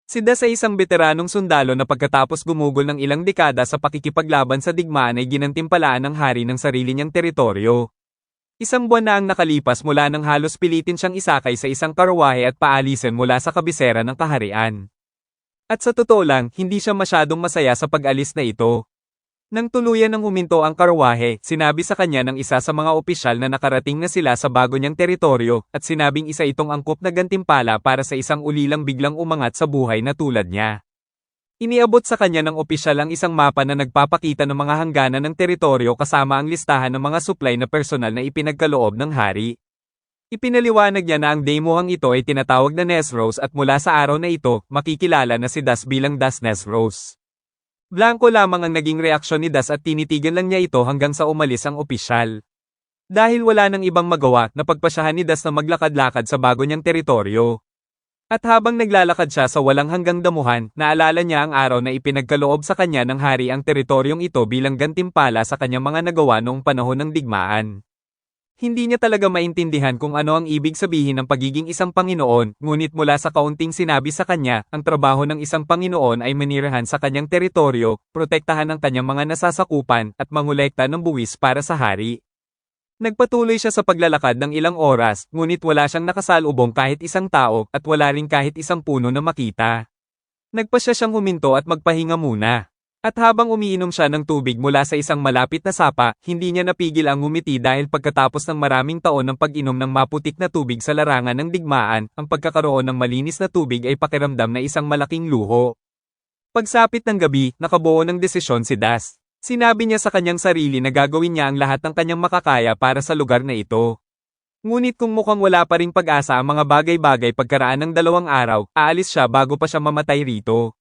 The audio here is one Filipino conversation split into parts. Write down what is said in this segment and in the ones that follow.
Si Das ay isang veteranong sundalo na pagkatapos gumugol ng ilang dekada sa pakikipaglaban sa digmaan ay ginantimpalaan ng hari ng sarili niyang teritoryo. Isang buwan na ang nakalipas mula nang halos pilitin siyang isakay sa isang karwahe at paalisin mula sa kabisera ng kaharian. At sa totoo lang, hindi siya masyadong masaya sa pag-alis na ito. Nang tuluyan ng huminto ang karwahe, sinabi sa kanya ng isa sa mga opisyal na nakarating na sila sa bago niyang teritoryo, at sinabing isa itong angkop na gantimpala para sa isang ulilang biglang umangat sa buhay na tulad niya. Iniabot sa kanya ng opisyal ang isang mapa na nagpapakita ng mga hangganan ng teritoryo kasama ang listahan ng mga supply na personal na ipinagkaloob ng hari. Ipinaliwanag niya na ang demohang ito ay tinatawag na Nesros at mula sa araw na ito, makikilala na si Das bilang Das Nesros. Blanco lamang ang naging reaksyon ni Das at tinitigan lang niya ito hanggang sa umalis ang opisyal. Dahil wala nang ibang magawa, napagpasyahan ni Das na maglakad-lakad sa bago niyang teritoryo. At habang naglalakad siya sa walang hanggang damuhan, naalala niya ang araw na ipinagkaloob sa kanya ng hari ang teritoryong ito bilang gantimpala sa kanyang mga nagawa noong panahon ng digmaan. Hindi niya talaga maintindihan kung ano ang ibig sabihin ng pagiging isang Panginoon, ngunit mula sa kaunting sinabi sa kanya, ang trabaho ng isang Panginoon ay manirahan sa kanyang teritoryo, protektahan ang kanyang mga nasasakupan, at mangolekta ng buwis para sa hari. Nagpatuloy siya sa paglalakad ng ilang oras, ngunit wala siyang nakasalubong kahit isang tao, at wala rin kahit isang puno na makita. Nagpasya siyang huminto at magpahinga muna. At habang umiinom siya ng tubig mula sa isang malapit na sapa, hindi niya napigil ang ngumiti dahil pagkatapos ng maraming taon ng pag-inom ng maputik na tubig sa larangan ng digmaan, ang pagkakaroon ng malinis na tubig ay pakiramdam na isang malaking luho. Pagsapit ng gabi, nakabuo ng desisyon si Das. Sinabi niya sa kanyang sarili na gagawin niya ang lahat ng kanyang makakaya para sa lugar na ito. Ngunit kung mukhang wala pa ring pag-asa ang mga bagay-bagay pagkaraan ng 2 araw, aalis siya bago pa siya mamatay rito.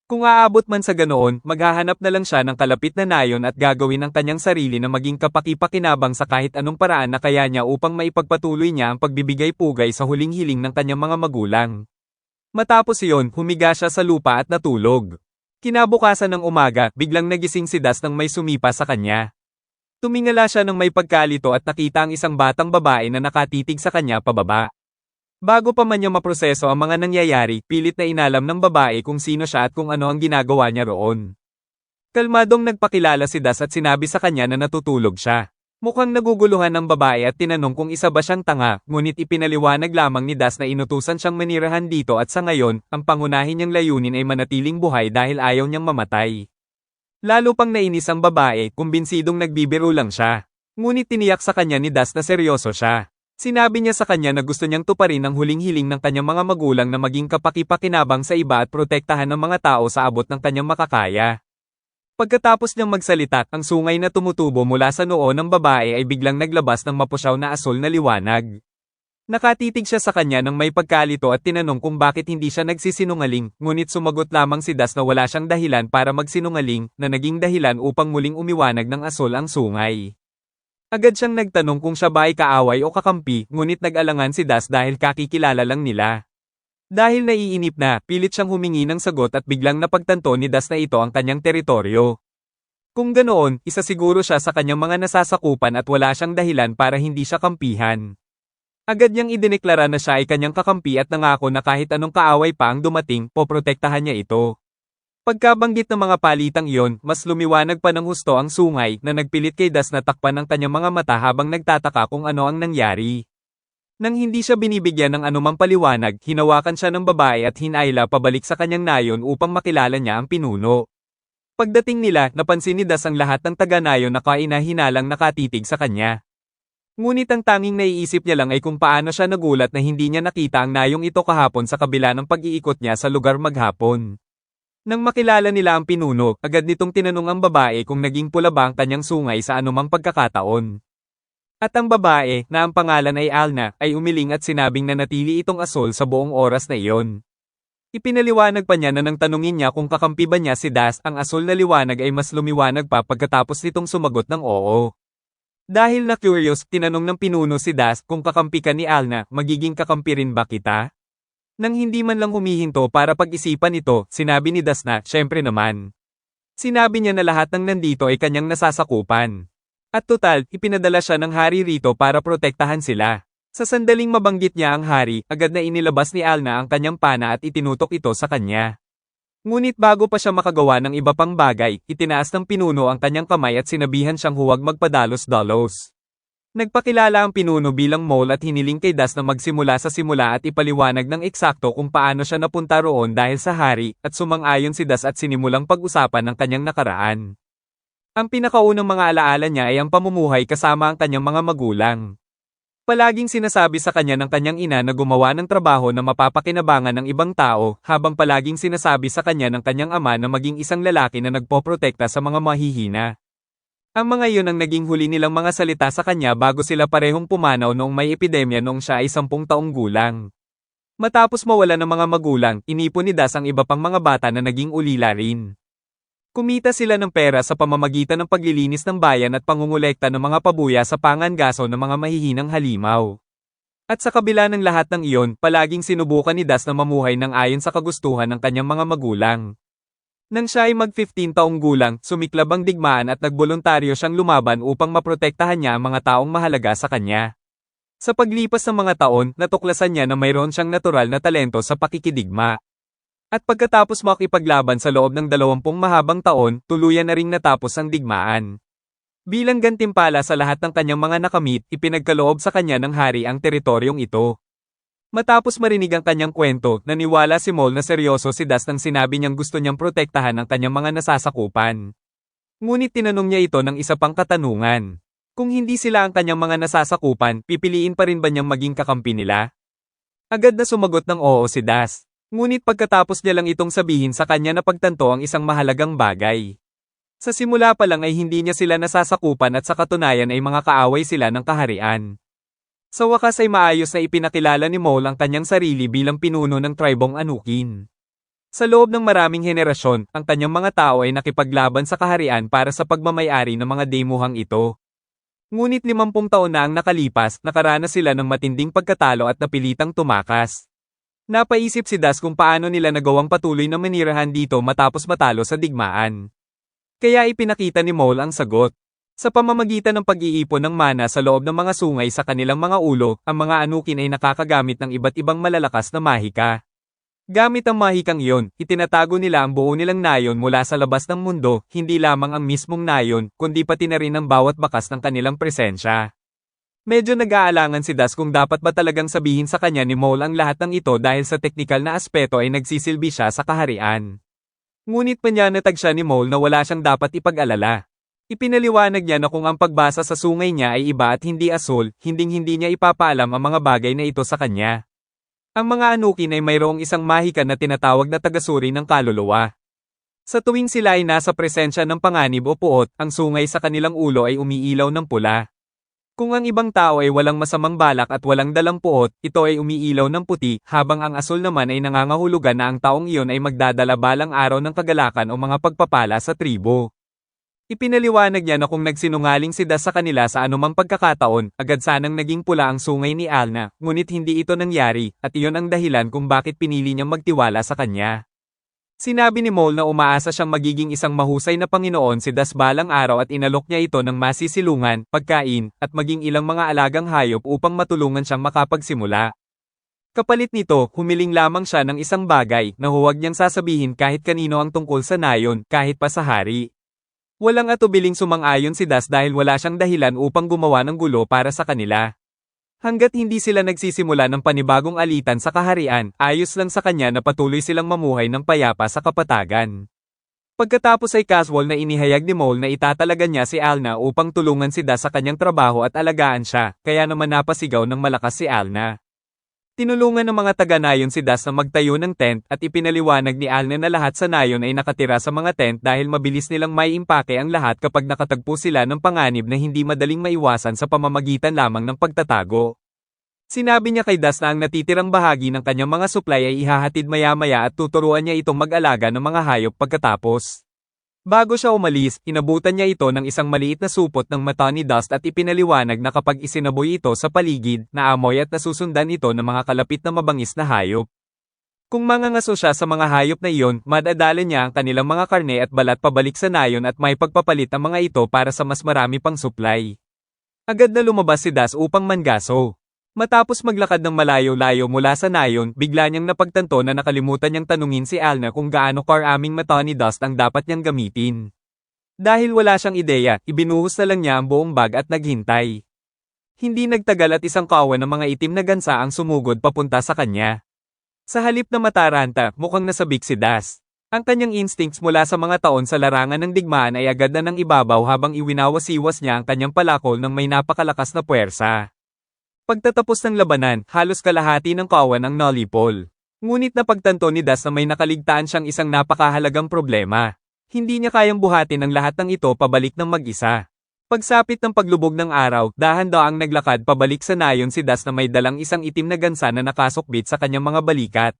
Kung aabot man sa ganoon, maghahanap na lang siya ng kalapit na nayon at gagawin ang kanyang sarili na maging kapaki-pakinabang sa kahit anong paraan na kaya niya upang maipagpatuloy niya ang pagbibigay-pugay sa huling hiling ng kanyang mga magulang. Matapos iyon, humiga siya sa lupa at natulog. Kinabukasan ng umaga, biglang nagising si Das nang may sumipa sa kanya. Tumingala siya nang may pagkalito at nakita ang isang batang babae na nakatitig sa kanya pababa. Bago pa man niya maproseso ang mga nangyayari, pilit na inalam ng babae kung sino siya at kung ano ang ginagawa niya roon. Kalmadong nagpakilala si Das at sinabi sa kanya na natutulog siya. Mukhang naguguluhan ng babae at tinanong kung isa ba siyang tanga, ngunit ipinaliwanag lamang ni Das na inutusan siyang manirahan dito at sa ngayon, ang pangunahin niyang layunin ay manatiling buhay dahil ayaw niyang mamatay. Lalo pang nainis ang babae, kumbinsidong nagbibiro lang siya. Ngunit tiniyak sa kanya ni Das na seryoso siya. Sinabi niya sa kanya na gusto niyang tuparin ang huling hiling ng kanyang mga magulang na maging kapaki-pakinabang sa iba at protektahan ng mga tao sa abot ng kanyang makakaya. Pagkatapos niyang magsalita, ang sungay na tumutubo mula sa noo ng babae ay biglang naglabas ng mapusyaw na asul na liwanag. Nakatitig siya sa kanya nang may pagkalito at tinanong kung bakit hindi siya nagsisinungaling, ngunit sumagot lamang si Das na wala siyang dahilan para magsinungaling, na naging dahilan upang muling umiwanag ng asul ang sungay. Agad siyang nagtanong kung siya ba ay kaaway o kakampi, ngunit nag-alangan si Das dahil kakikilala lang nila. Dahil naiinip na, pilit siyang humingi ng sagot at biglang napagtanto ni Das na ito ang kanyang teritoryo. Kung ganoon, isa siguro siya sa kanyang mga nasasakupan at wala siyang dahilan para hindi siya kampihan. Agad niyang idineklara na siya ay kanyang kakampi at nangako na kahit anong kaaway pa ang dumating, poprotektahan niya ito. Pagkabanggit ng mga palitang iyon, mas lumiwanag pa ng husto ang sungay na nagpilit kay Das na takpan ang kanyang mga mata habang nagtataka kung ano ang nangyari. Nang hindi siya binibigyan ng anumang paliwanag, hinawakan siya ng babae at hinayla pabalik sa kanyang nayon upang makilala niya ang pinuno. Pagdating nila, napansin ni Das ang lahat ng taga-nayon na kaina-hinalang nakatitig sa kanya. Ngunit ang tanging naiisip niya lang ay kung paano siya nagulat na hindi niya nakita ang nayong ito kahapon sa kabila ng pag-iikot niya sa lugar maghapon. Nang makilala nila ang pinuno, agad nitong tinanong ang babae kung naging pula ba ang kanyang sungay sa anumang pagkakataon. At ang babae, na ang pangalan ay Alna, ay umiling at sinabing nanatili itong asul sa buong oras na iyon. Ipinaliwanag pa niya na nang tanungin niya kung kakampi ba niya si Das, ang asul na liwanag ay mas lumiwanag pa pagkatapos nitong sumagot ng oo. Dahil na curious, tinanong ng pinuno si Das kung kakampi ka ni Alna, magiging kakampi rin ba kita? Nang hindi man lang humihinto para pag-isipan ito, sinabi ni Das na, syempre naman. Sinabi niya na lahat ng nandito ay kanyang nasasakupan. At total, ipinadala siya ng hari rito para protektahan sila. Sa sandaling mabanggit niya ang hari, agad na inilabas ni Alna ang kanyang pana at itinutok ito sa kanya. Ngunit bago pa siya makagawa ng iba pang bagay, itinaas ng pinuno ang kanyang kamay at sinabihan siyang huwag magpadalos-dalos. Nagpakilala ang pinuno bilang mole at hiniling kay Das na magsimula sa simula at ipaliwanag ng eksakto kung paano siya napunta roon dahil sa hari, at sumang-ayon si Das at sinimulang pag-usapan ng kanyang nakaraan. Ang pinakaunang mga alaala niya ay ang pamumuhay kasama ang kanyang mga magulang. Palaging sinasabi sa kanya ng kanyang ina na gumawa ng trabaho na mapapakinabangan ng ibang tao, habang palaging sinasabi sa kanya ng kanyang ama na maging isang lalaki na nagpoprotekta sa mga mahihina. Ang mga iyon ang naging huli nilang mga salita sa kanya bago sila parehong pumanaw noong may epidemya noong siya ay 10 taong gulang. Matapos mawala ng mga magulang, inipon ni Das ang iba pang mga bata na naging ulila rin. Kumita sila ng pera sa pamamagitan ng paglilinis ng bayan at pangungulekta ng mga pabuya sa pangangaso ng mga mahihinang halimaw. At sa kabila ng lahat ng iyon, palaging sinubukan ni Das na mamuhay ng ayon sa kagustuhan ng kanyang mga magulang. Nang siya ay mag-15 taong gulang, sumiklab ang digmaan at nagboluntaryo siyang lumaban upang maprotektahan niya ang mga taong mahalaga sa kanya. Sa paglipas ng mga taon, natuklasan niya na mayroon siyang natural na talento sa pakikidigma. At pagkatapos makipaglaban sa loob ng 20 mahabang taon, tuluyan na ring natapos ang digmaan. Bilang gantimpala sa lahat ng kanyang mga nakamit, ipinagkaloob sa kanya ng hari ang teritoryong ito. Matapos marinig ang kanyang kwento, naniwala si Mole na seryoso si Das nang sinabi niyang gusto niyang protektahan ang kanyang mga nasasakupan. Ngunit tinanong niya ito ng isa pang katanungan. Kung hindi sila ang kanyang mga nasasakupan, pipiliin pa rin ba niyang maging kakampi nila? Agad na sumagot ng oo si Das. Ngunit pagkatapos niya lang itong sabihin sa kanya na pagtanto ang isang mahalagang bagay. Sa simula pa lang ay hindi niya sila nasasakupan at sa katunayan ay mga kaaway sila ng kaharian. Sa wakas ay maayos na ipinakilala ni Mole ang kanyang sarili bilang pinuno ng tribong Anukin. Sa loob ng maraming henerasyon, ang kanyang mga tao ay nakipaglaban sa kaharian para sa pagmamayari ng mga demuhang ito. Ngunit 50 taon na ang nakalipas, nakaranas sila ng matinding pagkatalo at napilitang tumakas. Napaisip si Das kung paano nila nagawang patuloy na manirahan dito matapos matalo sa digmaan. Kaya ipinakita ni Mole ang sagot. Sa pamamagitan ng pag-iipon ng mana sa loob ng mga sungay sa kanilang mga ulo, ang mga Anukin ay nakakagamit ng iba't ibang malalakas na mahika. Gamit ang mahikang iyon, itinatago nila ang buo nilang nayon mula sa labas ng mundo, hindi lamang ang mismong nayon, kundi pati na rin ang bawat bakas ng kanilang presensya. Medyo nag-aalangan si Das kung dapat ba talagang sabihin sa kanya ni Mole ang lahat ng ito dahil sa teknikal na aspeto ay nagsisilbi siya sa kaharian. Ngunit panyanatag siya ni Mole na wala siyang dapat ipag-alala. Ipinaliwanag niya na kung ang pagbasa sa sungay niya ay iba at hindi asul, hinding-hindi niya ipapaalam ang mga bagay na ito sa kanya. Ang mga Anukin ay mayroong isang mahika na tinatawag na tagasuri ng kaluluwa. Sa tuwing sila ay nasa presensya ng panganib o puot, ang sungay sa kanilang ulo ay umiilaw ng pula. Kung ang ibang tao ay walang masamang balak at walang dalang puot, ito ay umiilaw ng puti, habang ang asul naman ay nangangahulugan na ang taong iyon ay magdadala balang araw ng kagalakan o mga pagpapala sa tribo. Ipinaliwanag niya na kung nagsinungaling si Das sa kanila sa anumang pagkakataon, agad sanang naging pula ang sungay ni Alna, ngunit hindi ito nangyari, at iyon ang dahilan kung bakit pinili niyang magtiwala sa kanya. Sinabi ni Mole na umaasa siyang magiging isang mahusay na Panginoon si Das balang araw at inalok niya ito ng masisilungan, pagkain, at maging ilang mga alagang hayop upang matulungan siyang makapagsimula. Kapalit nito, humiling lamang siya ng isang bagay na huwag niyang sasabihin kahit kanino ang tungkol sa nayon, kahit pa sa hari. Walang atubiling sumang-ayon si Das dahil wala siyang dahilan upang gumawa ng gulo para sa kanila. Hanggat hindi sila nagsisimula ng panibagong alitan sa kaharian, ayos lang sa kanya na patuloy silang mamuhay ng payapa sa kapatagan. Pagkatapos ay casual na inihayag ni Mole na itatalaga niya si Alna upang tulungan si Das sa kanyang trabaho at alagaan siya, kaya naman napasigaw ng malakas si Alna. Tinulungan ng mga taga-nayon si Das na magtayo ng tent at ipinaliwanag ni Alna na lahat sa nayon ay nakatira sa mga tent dahil mabilis nilang may impake ang lahat kapag nakatagpo sila ng panganib na hindi madaling maiwasan sa pamamagitan lamang ng pagtatago. Sinabi niya kay Das na ang natitirang bahagi ng kanyang mga supply ay ihahatid maya-maya at tuturuan niya itong mag-alaga ng mga hayop pagkatapos. Bago siya umalis, inabutan niya ito ng isang maliit na supot ng mata ni Dust at ipinaliwanag na kapag isinaboy ito sa paligid, naamoy at nasusundan ito ng mga kalapit na mabangis na hayop. Kung mangangaso siya sa mga hayop na iyon, madadala niya ang kanilang mga karne at balat pabalik sa nayon at may pagpapalit ang mga ito para sa mas marami pang supply. Agad na lumabas si Das upang mangaso. Matapos maglakad ng malayo-layo mula sa nayon, bigla niyang napagtanto na nakalimutan niyang tanungin si Alna kung gaano karaming mata ni Dust ang dapat niyang gamitin. Dahil wala siyang ideya, ibinuhos na lang niya ang buong bag at naghintay. Hindi nagtagal at isang kawan ng mga itim na gansa ang sumugod papunta sa kanya. Sa halip na mataranta, mukhang nasabik si Dust. Ang kanyang instincts mula sa mga taon sa larangan ng digmaan ay agad na nang ibabaw habang iwinawas-iwas niya ang kanyang palakol ng may napakalakas na puwersa. Pagtatapos ng labanan, halos kalahati ng kawan ang nalipol. Ngunit napagtanto ni Das na may nakaligtaan siyang isang napakahalagang problema. Hindi niya kayang buhatin ang lahat ng ito pabalik ng mag-isa. Pagsapit ng paglubog ng araw, dahan-daang naglakad pabalik sa nayon si Das na may dalang isang itim na gansa na nakasukbit sa kanyang mga balikat.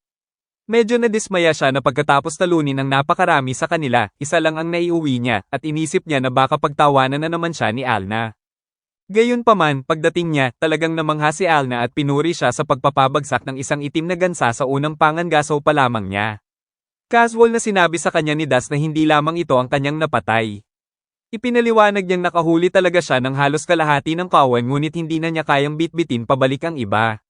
Medyo nadismaya siya na pagkatapos talunin ang napakarami sa kanila, isa lang ang naiuwi niya, at inisip niya na baka pagtawanan na naman siya ni Alna. Gayunpaman, pagdating niya, talagang namangha si Alna at pinuri siya sa pagpapabagsak ng isang itim na gansa sa unang pangangasaw pa lamang niya. Casual na sinabi sa kanya ni Das na hindi lamang ito ang kanyang napatay. Ipinaliwanag niyang nakahuli talaga siya ng halos kalahati ng kawan ngunit hindi na niya kayang bitbitin pabalik ang iba.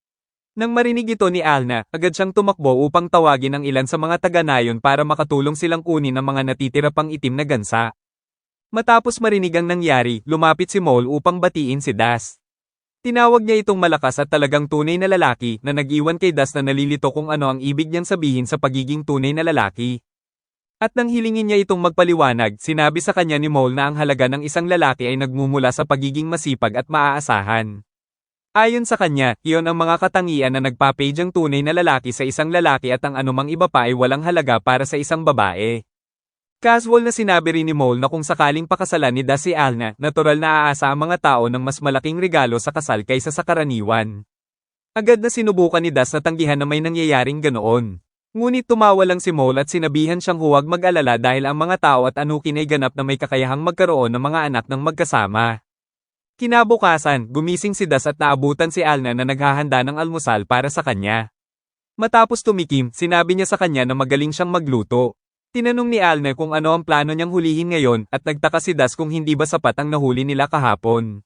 Nang marinig ito ni Alna, agad siyang tumakbo upang tawagin ang ilan sa mga taga-nayon para makatulong silang kunin ang mga natitira pang itim na gansa. Matapos marinig ang nangyari, lumapit si Mole upang batiin si Das. Tinawag niya itong malakas at talagang tunay na lalaki na nag-iwan kay Das na nalilito kung ano ang ibig niyang sabihin sa pagiging tunay na lalaki. At nang hilingin niya itong magpaliwanag, sinabi sa kanya ni Mole na ang halaga ng isang lalaki ay nagmumula sa pagiging masipag at maaasahan. Ayon sa kanya, iyon ang mga katangian na nagpapage ang tunay na lalaki sa isang lalaki at ang anumang iba pa ay walang halaga para sa isang babae. Casual na sinabi rin ni Mole na kung sakaling pakasalan ni Das si Alna, natural na aasa ang mga tao ng mas malaking regalo sa kasal kaysa sa karaniwan. Agad na sinubukan ni Das na tanggihan na may nangyayaring ganoon. Ngunit tumawa lang si Mole at sinabihan siyang huwag mag-alala dahil ang mga tao at anukin ay ganap na may kakayahang magkaroon ng mga anak ng magkasama. Kinabukasan, gumising si Das at naabutan si Alna na naghahanda ng almusal para sa kanya. Matapos tumikim, sinabi niya sa kanya na magaling siyang magluto. Tinanong ni Alna kung ano ang plano niyang hulihin ngayon at nagtaka si Das kung hindi ba sapat ang nahuli nila kahapon.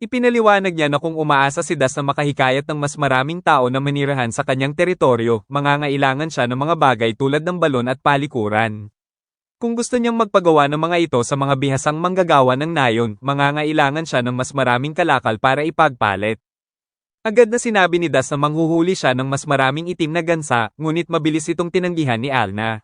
Ipinaliwanag niya na kung umaasa si Das na makahikayat ng mas maraming tao na manirahan sa kanyang teritoryo, mangangailangan siya ng mga bagay tulad ng balon at palikuran. Kung gusto niyang magpagawa ng mga ito sa mga bihasang manggagawa ng nayon, mangangailangan siya ng mas maraming kalakal para ipagpalit. Agad na sinabi ni Das na manghuhuli siya ng mas maraming itim na gansa, ngunit mabilis itong tinanggihan ni Alna.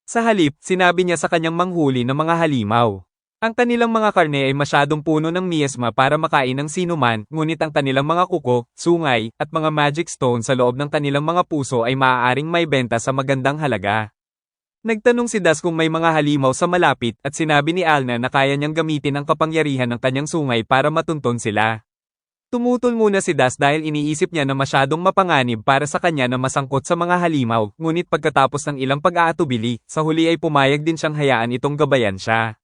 Sa halip, sinabi niya sa kanyang manghuli ng mga halimaw. Ang kanilang mga karne ay masyadong puno ng miasma para makain ng sinuman, ngunit ang kanilang mga kuko, sungay, at mga magic stone sa loob ng kanilang mga puso ay maaaring may benta sa magandang halaga. Nagtanong si Das kung may mga halimaw sa malapit at sinabi ni Alna na kaya niyang gamitin ang kapangyarihan ng kanyang sungay para matunton sila. Tumutol muna si Das dahil iniisip niya na masyadong mapanganib para sa kanya na masangkot sa mga halimaw, ngunit pagkatapos ng ilang pag-aatubili, sa huli ay pumayag din siyang hayaan itong gabayan siya.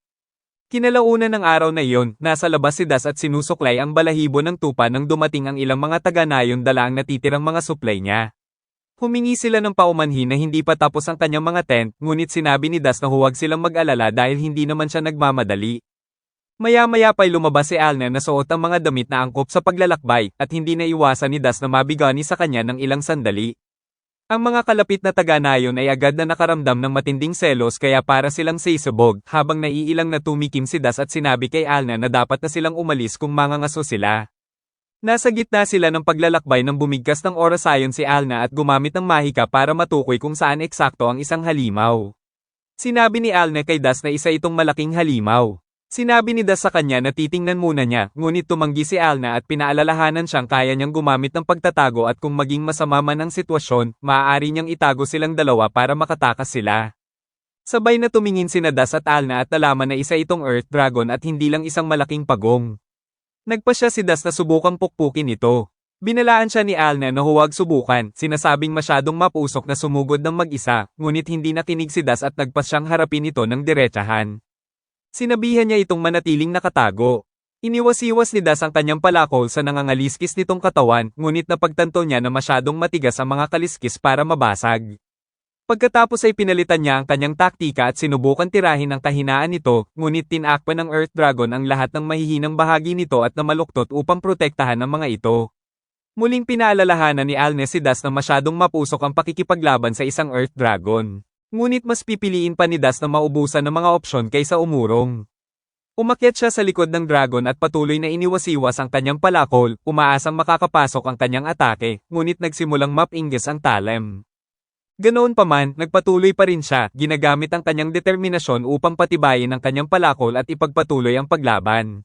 Kinalaunan ng araw na iyon, nasa labas si Das at sinusuklay ang balahibo ng tupa nang dumating ang ilang mga taga-nayon dala ang natitirang mga suplay niya. Humingi sila ng paumanhin na hindi pa tapos ang kanyang mga tent, ngunit sinabi ni Das na huwag silang mag-alala dahil hindi naman siya nagmamadali. Maya-maya pa'y lumabas si Alna na suot ang mga damit na angkop sa paglalakbay, at hindi na iwasan ni Das na mabigani sa kanya ng ilang sandali. Ang mga kalapit na taga-nayon ay agad na nakaramdam ng matinding selos kaya para silang sisubog, habang naiilang na tumikim si Das at sinabi kay Alna na dapat na silang umalis kung mangangaso sila. Nasa gitna sila ng paglalakbay nang bumigkas ng oras ayon si Alna at gumamit ng mahika para matukoy kung saan eksakto ang isang halimaw. Sinabi ni Alna kay Das na isa itong malaking halimaw. Sinabi ni Das sa kanya na titingnan muna niya, ngunit tumanggi si Alna at pinaalalahanan siyang kaya niyang gumamit ng pagtatago at kung maging masama man ang sitwasyon, maaari niyang itago silang dalawa para makatakas sila. Sabay na tumingin sina Das at Alna at nalaman na isa itong Earth Dragon at hindi lang isang malaking pagong. Nagpasya si Das na subukang pukpukin ito. Binalaan siya ni Alna na huwag subukan, sinasabing masyadong mapusok na sumugod ng mag-isa, ngunit hindi nakinig si Das at nagpasyang harapin ito ng diretsahan. Sinabihan niya itong manatiling nakatago. Iniwas-iwas ni Das ang kanyang palakol sa nangangaliskis nitong katawan, ngunit napagtanto niya na masyadong matigas ang mga kaliskis para mabasag. Pagkatapos ay pinalitan niya ang kanyang taktika at sinubukan tirahin ang kahinaan nito, ngunit tinakpan ng Earth Dragon ang lahat ng mahihinang bahagi nito at namaluktot upang protektahan ang mga ito. Muling pinaalalahanan ni Alnes si Das na masyadong mapusok ang pakikipaglaban sa isang Earth Dragon. Ngunit mas pipiliin pa ni Das na maubusan ng mga opsyon kaysa umurong. Umakyat siya sa likod ng dragon at patuloy na iniwasiwas ang kanyang palakol, umaasang makakapasok ang kanyang atake, ngunit nagsimulang mapinggis ang talem. Ganoon pa man, nagpatuloy pa rin siya, ginagamit ang kanyang determinasyon upang patibayin ang kanyang palakol at ipagpatuloy ang paglaban.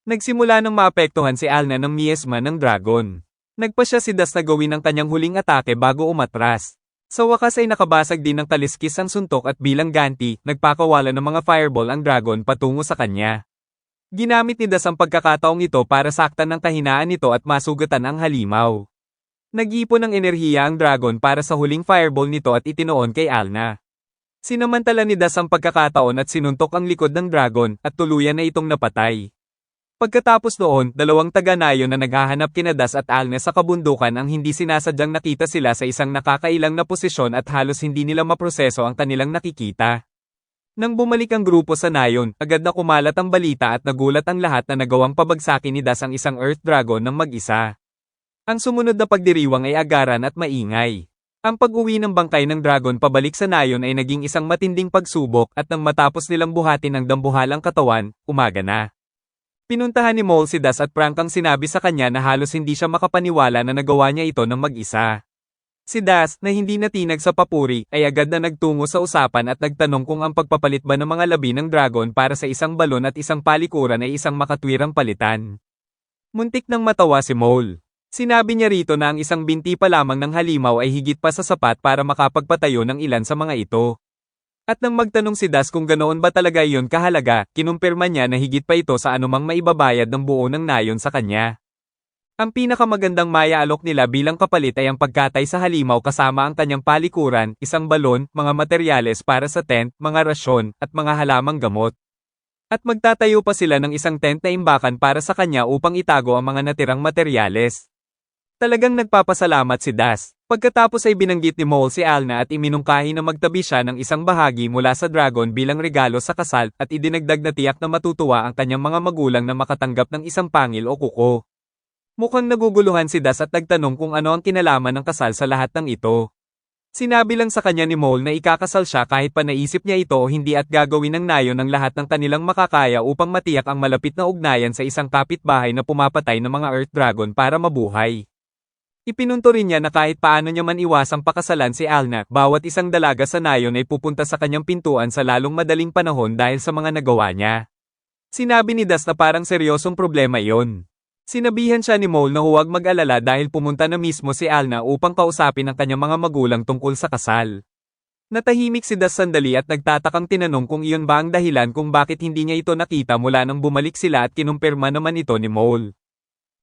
Nagsimula nang maapektuhan si Alna ng miasma ng dragon. Nagpa siya si Das na gawin ang kanyang huling atake bago umatras. Sa wakas ay nakabasag din ng kaliskis ang suntok at bilang ganti, nagpakawala ng mga fireball ang dragon patungo sa kanya. Ginamit ni Das ang pagkakataong ito para saktan ng kahinaan nito at masugatan ang halimaw. Nag-ipon ng enerhiya ang dragon para sa huling fireball nito at itinoon kay Alna. Sinamantala ni Das ang pagkakataon at sinuntok ang likod ng dragon at tuluyan na itong napatay. Pagkatapos noon, dalawang taga-nayon na naghahanap kina Das at Alna sa kabundukan ang hindi sinasadyang nakita sila sa isang nakakailang na posisyon at halos hindi nila maproseso ang kanilang nakikita. Nang bumalik ang grupo sa nayon, agad na kumalat ang balita at nagulat ang lahat na nagawang pabagsakin ni Das ang isang Earth Dragon ng mag-isa. Ang sumunod na pagdiriwang ay agaran at maingay. Ang pag-uwi ng bangkay ng dragon pabalik sa nayon ay naging isang matinding pagsubok at nang matapos nilang buhatin ang dambuhalang katawan, umaga na. Pinuntahan ni Mole si Das at prangkang sinabi sa kanya na halos hindi siya makapaniwala na nagawa niya ito ng mag-isa. Si Das, na hindi natinag sa papuri, ay agad na nagtungo sa usapan at nagtanong kung ang pagpapalit ba ng mga labi ng dragon para sa isang balon at isang palikuran ay isang makatwirang palitan. Muntik nang matawa si Mole. Sinabi niya rito na ang isang binti pa lamang ng halimaw ay higit pa sa sapat para makapagpatayo ng ilan sa mga ito. At nang magtanong si Das kung ganoon ba talaga iyon kahalaga, kinumpirma niya na higit pa ito sa anumang maibabayad ng buo ng nayon sa kanya. Ang pinakamagandang maya-alok nila bilang kapalit ay ang pagkatay sa halimaw kasama ang kanyang palikuran, isang balon, mga materyales para sa tent, mga rasyon, at mga halamang gamot. At magtatayo pa sila ng isang tent na imbakan para sa kanya upang itago ang mga natirang materyales. Talagang nagpapasalamat si Das. Pagkatapos ay binanggit ni Mole si Alna at iminungkahi na magtabi siya ng isang bahagi mula sa dragon bilang regalo sa kasal at idinagdag na tiyak na matutuwa ang kanyang mga magulang na makatanggap ng isang pangil o kuko. Mukhang naguguluhan si Das at nagtanong kung ano ang kinalaman ng kasal sa lahat ng ito. Sinabi lang sa kanya ni Mole na ikakasal siya kahit pa naisip niya ito o hindi at gagawin ng nayon ng lahat ng kanilang makakaya upang matiyak ang malapit na ugnayan sa isang kapitbahay na pumapatay ng mga Earth Dragon para mabuhay. Ipinunto rin niya na kahit paano niya man iwasang pakasalan si Alna, bawat isang dalaga sa nayon ay pupunta sa kanyang pintuan sa lalong madaling panahon dahil sa mga nagawa niya. Sinabi ni Das na parang seryosong problema iyon. Sinabihan siya ni Mole na huwag mag-alala dahil pumunta na mismo si Alna upang kausapin ang kanyang mga magulang tungkol sa kasal. Natahimik si Das sandali at nagtatakang tinanong kung iyon ba ang dahilan kung bakit hindi niya ito nakita mula nang bumalik sila at kinumpirma naman ito ni Mole.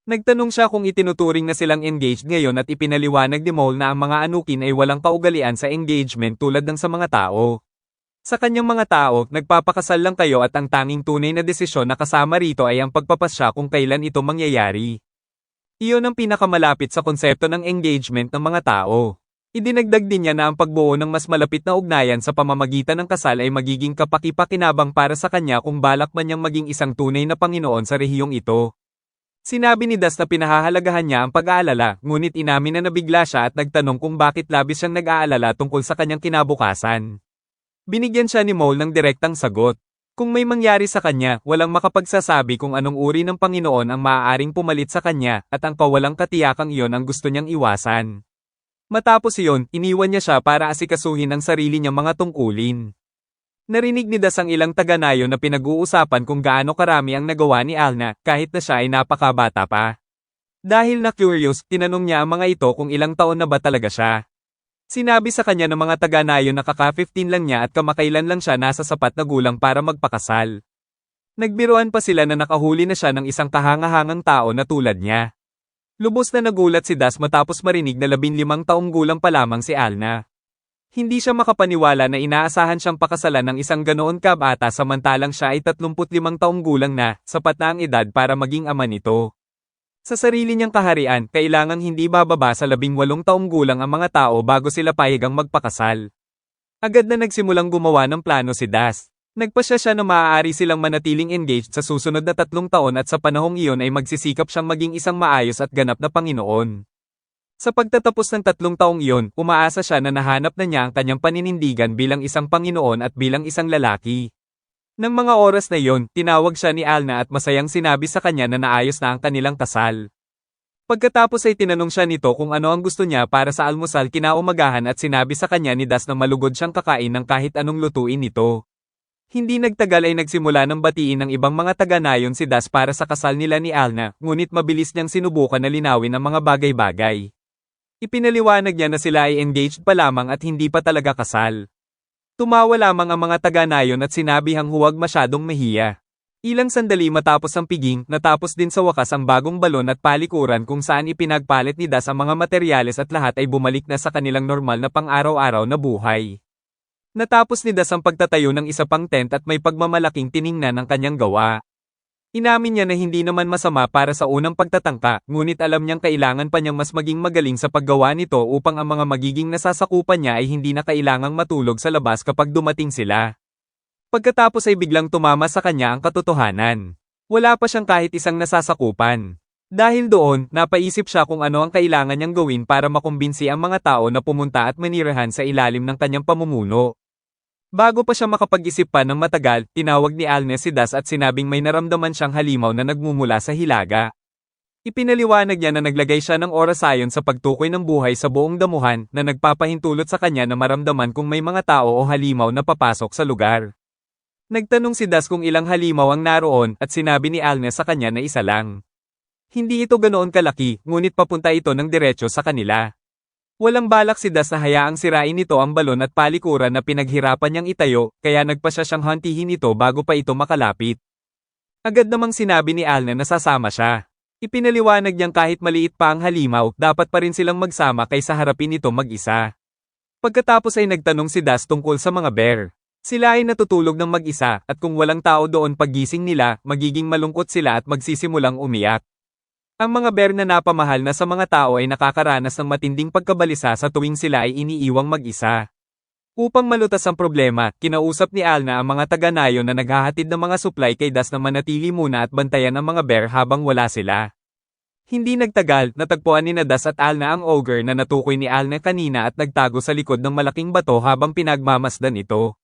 Nagtanong siya kung itinuturing na silang engaged ngayon at ipinaliwanag ni Mole na ang mga anukin ay walang kaugalian sa engagement tulad ng sa mga tao. Sa kanyang mga tao, nagpapakasal lang kayo at ang tanging tunay na desisyon na kasama rito ay ang pagpapasya kung kailan ito mangyayari. Iyon ang pinakamalapit sa konsepto ng engagement ng mga tao. Idinagdag din niya na ang pagbuo ng mas malapit na ugnayan sa pamamagitan ng kasal ay magiging kapaki-pakinabang para sa kanya kung balak man niyang maging isang tunay na Panginoon sa rehiyong ito. Sinabi ni Das na pinahahalagahan niya ang pag-aalala, ngunit inamin na nabigla siya at nagtanong kung bakit labis siyang nag-aalala tungkol sa kanyang kinabukasan. Binigyan siya ni Mole ng direktang sagot. Kung may mangyari sa kanya, walang makapagsasabi kung anong uri ng Panginoon ang maaaring pumalit sa kanya, at ang kawalang katiyakang iyon ang gusto niyang iwasan. Matapos iyon, iniwan niya siya para asikasuhin ang sarili niyang mga tungkulin. Narinig ni Das ang ilang taga-nayon na pinag-uusapan kung gaano karami ang nagawa ni Alna, kahit na siya ay napakabata pa. Dahil na curious, tinanong niya ang mga ito kung ilang taon na ba talaga siya. Sinabi sa kanya ng mga taga-nayon na kaka-15 lang niya at kamakailan lang siya nasa sapat na gulang para magpakasal. Nagbiruan pa sila na nakahuli na siya ng isang kahangahangang tao na tulad niya. Lubos na nagulat si Das matapos marinig na 15 taong gulang pa lamang si Alna. Hindi siya makapaniwala na inaasahan siyang pakasalan ng isang ganoon kabata samantalang siya ay 35 taong gulang na, sapat na ang edad para maging ama nito. Sa sarili niyang kaharian, kailangang hindi bababa sa 18 taong gulang ang mga tao bago sila pahigang magpakasal. Agad na nagsimulang gumawa ng plano si Das. Nagpasya siya na maaari silang manatiling engaged sa susunod na 3 taon at sa panahong iyon ay magsisikap siyang maging isang maayos at ganap na Panginoon. Sa pagtatapos ng 3 taong iyon, umaasa siya na nahanap na niya ang kanyang paninindigan bilang isang Panginoon at bilang isang lalaki. Nang mga oras na iyon, tinawag siya ni Alna at masayang sinabi sa kanya na naayos na ang kanilang kasal. Pagkatapos ay tinanong siya nito kung ano ang gusto niya para sa almusal kinaumagahan at sinabi sa kanya ni Das na malugod siyang kakain ng kahit anong lutuin nito. Hindi nagtagal ay nagsimula ng batiin ng ibang mga taga-nayon si Das para sa kasal nila ni Alna, ngunit mabilis niyang sinubukan na linawin ang mga bagay-bagay. Ipinaliwanag niya na sila ay engaged pa lamang at hindi pa talaga kasal. Tumawa lamang ang mga taga-nayon at sinabihang huwag masyadong mahiya. Ilang sandali matapos ang piging, natapos din sa wakas ang bagong balon at palikuran kung saan ipinagpalit ni Das ang mga materyales at lahat ay bumalik na sa kanilang normal na pang-araw-araw na buhay. Natapos ni Das ang pagtatayo ng isa pang tent at may pagmamalaking tiningnan ng kanyang gawa. Inamin niya na hindi naman masama para sa unang pagtatangka, ngunit alam niyang kailangan pa niyang mas maging magaling sa paggawa nito upang ang mga magiging nasasakupan niya ay hindi na kailangang matulog sa labas kapag dumating sila. Pagkatapos ay biglang tumama sa kanya ang katotohanan. Wala pa siyang kahit isang nasasakupan. Dahil doon, napaisip siya kung ano ang kailangan niyang gawin para makumbinsi ang mga tao na pumunta at manirahan sa ilalim ng kanyang pamumuno. Bago pa siya makapag-isip pa ng matagal, tinawag ni Alna si Das at sinabing may naramdaman siyang halimaw na nagmumula sa hilaga. Ipinaliwanag niya na naglagay siya ng oras ayon sa pagtukoy ng buhay sa buong damuhan na nagpapahintulot sa kanya na maramdaman kung may mga tao o halimaw na papasok sa lugar. Nagtanong si Das kung ilang halimaw ang naroon at sinabi ni Alna sa kanya na isa lang. Hindi ito ganoon kalaki, ngunit papunta ito ng diretsyo sa kanila. Walang balak si Das na hayaang sirain nito ang balon at palikuran na pinaghirapan niyang itayo, kaya nagpasya siyang hantihin ito bago pa ito makalapit. Agad namang sinabi ni Alna na sasama siya. Ipinaliwanag niyang kahit maliit pa ang halimaw, dapat pa rin silang magsama kaysa harapin ito mag-isa. Pagkatapos ay nagtanong si Das tungkol sa mga bear. Sila ay natutulog ng mag-isa, at kung walang tao doon paggising nila, magiging malungkot sila at magsisimulang umiyak. Ang mga bear na napamahal na sa mga tao ay nakakaranas ng matinding pagkabalisa sa tuwing sila ay iniiwang mag-isa. Upang malutas ang problema, kinausap ni Alna ang mga taga-nayon na naghahatid ng mga supply kay Das na manatili muna at bantayan ang mga bear habang wala sila. Hindi nagtagal, natagpuan ni Das at Alna ang ogre na natukoy ni Alna kanina at nagtago sa likod ng malaking bato habang pinagmamasdan ito.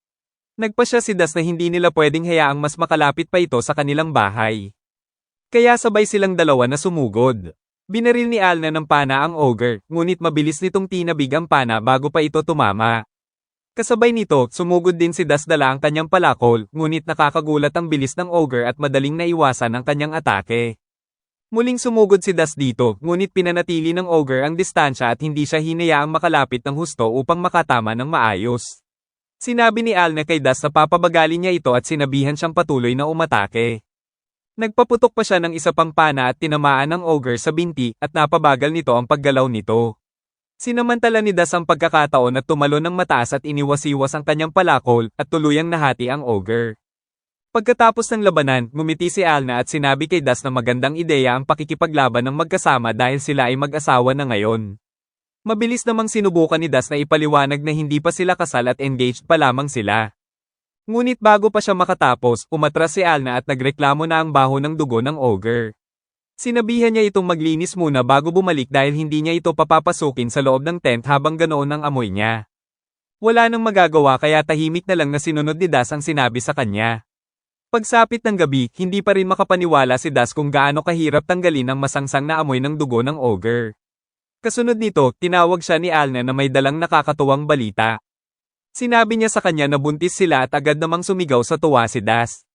Nagpasya si Das na hindi nila pwedeng hayaang mas makalapit pa ito sa kanilang bahay. Kaya sabay silang dalawa na sumugod. Binaril ni Alna ng pana ang ogre, ngunit mabilis nitong tinabig ang pana bago pa ito tumama. Kasabay nito, sumugod din si Das dala ang kanyang palakol, ngunit nakakagulat ang bilis ng ogre at madaling naiwasan ang kanyang atake. Muling sumugod si Das dito, ngunit pinanatili ng ogre ang distansya at hindi siya hinayaang makalapit ng husto upang makatama ng maayos. Sinabi ni Alna kay Das na papabagalin niya ito at sinabihan siyang patuloy na umatake. Nagpaputok pa siya ng isa pang pana at tinamaan ng ogre sa binti at napabagal nito ang paggalaw nito. Sinamantala ni Das ang pagkakataon at tumalon ng mataas at iniwas-iwas ang kanyang palakol at tuluyang nahati ang ogre. Pagkatapos ng labanan, ngumiti si Alna at sinabi kay Das na magandang ideya ang pakikipaglaban ng magkasama dahil sila ay mag-asawa na ngayon. Mabilis namang sinubukan ni Das na ipaliwanag na hindi pa sila kasal at engaged pa lamang sila. Ngunit bago pa siya makatapos, umatras si Alna at nagreklamo na ang baho ng dugo ng ogre. Sinabihan niya itong maglinis muna bago bumalik dahil hindi niya ito papapasukin sa loob ng tent habang ganoon ang amoy niya. Wala nang magagawa kaya tahimik na lang na sinunod ni Das ang sinabi sa kanya. Pagsapit ng gabi, hindi pa rin makapaniwala si Das kung gaano kahirap tanggalin ang masangsang na amoy ng dugo ng ogre. Kasunod nito, tinawag siya ni Alna na may dalang nakakatuwang balita. Sinabi niya sa kanya na buntis sila at agad namang sumigaw sa tuwa si Das.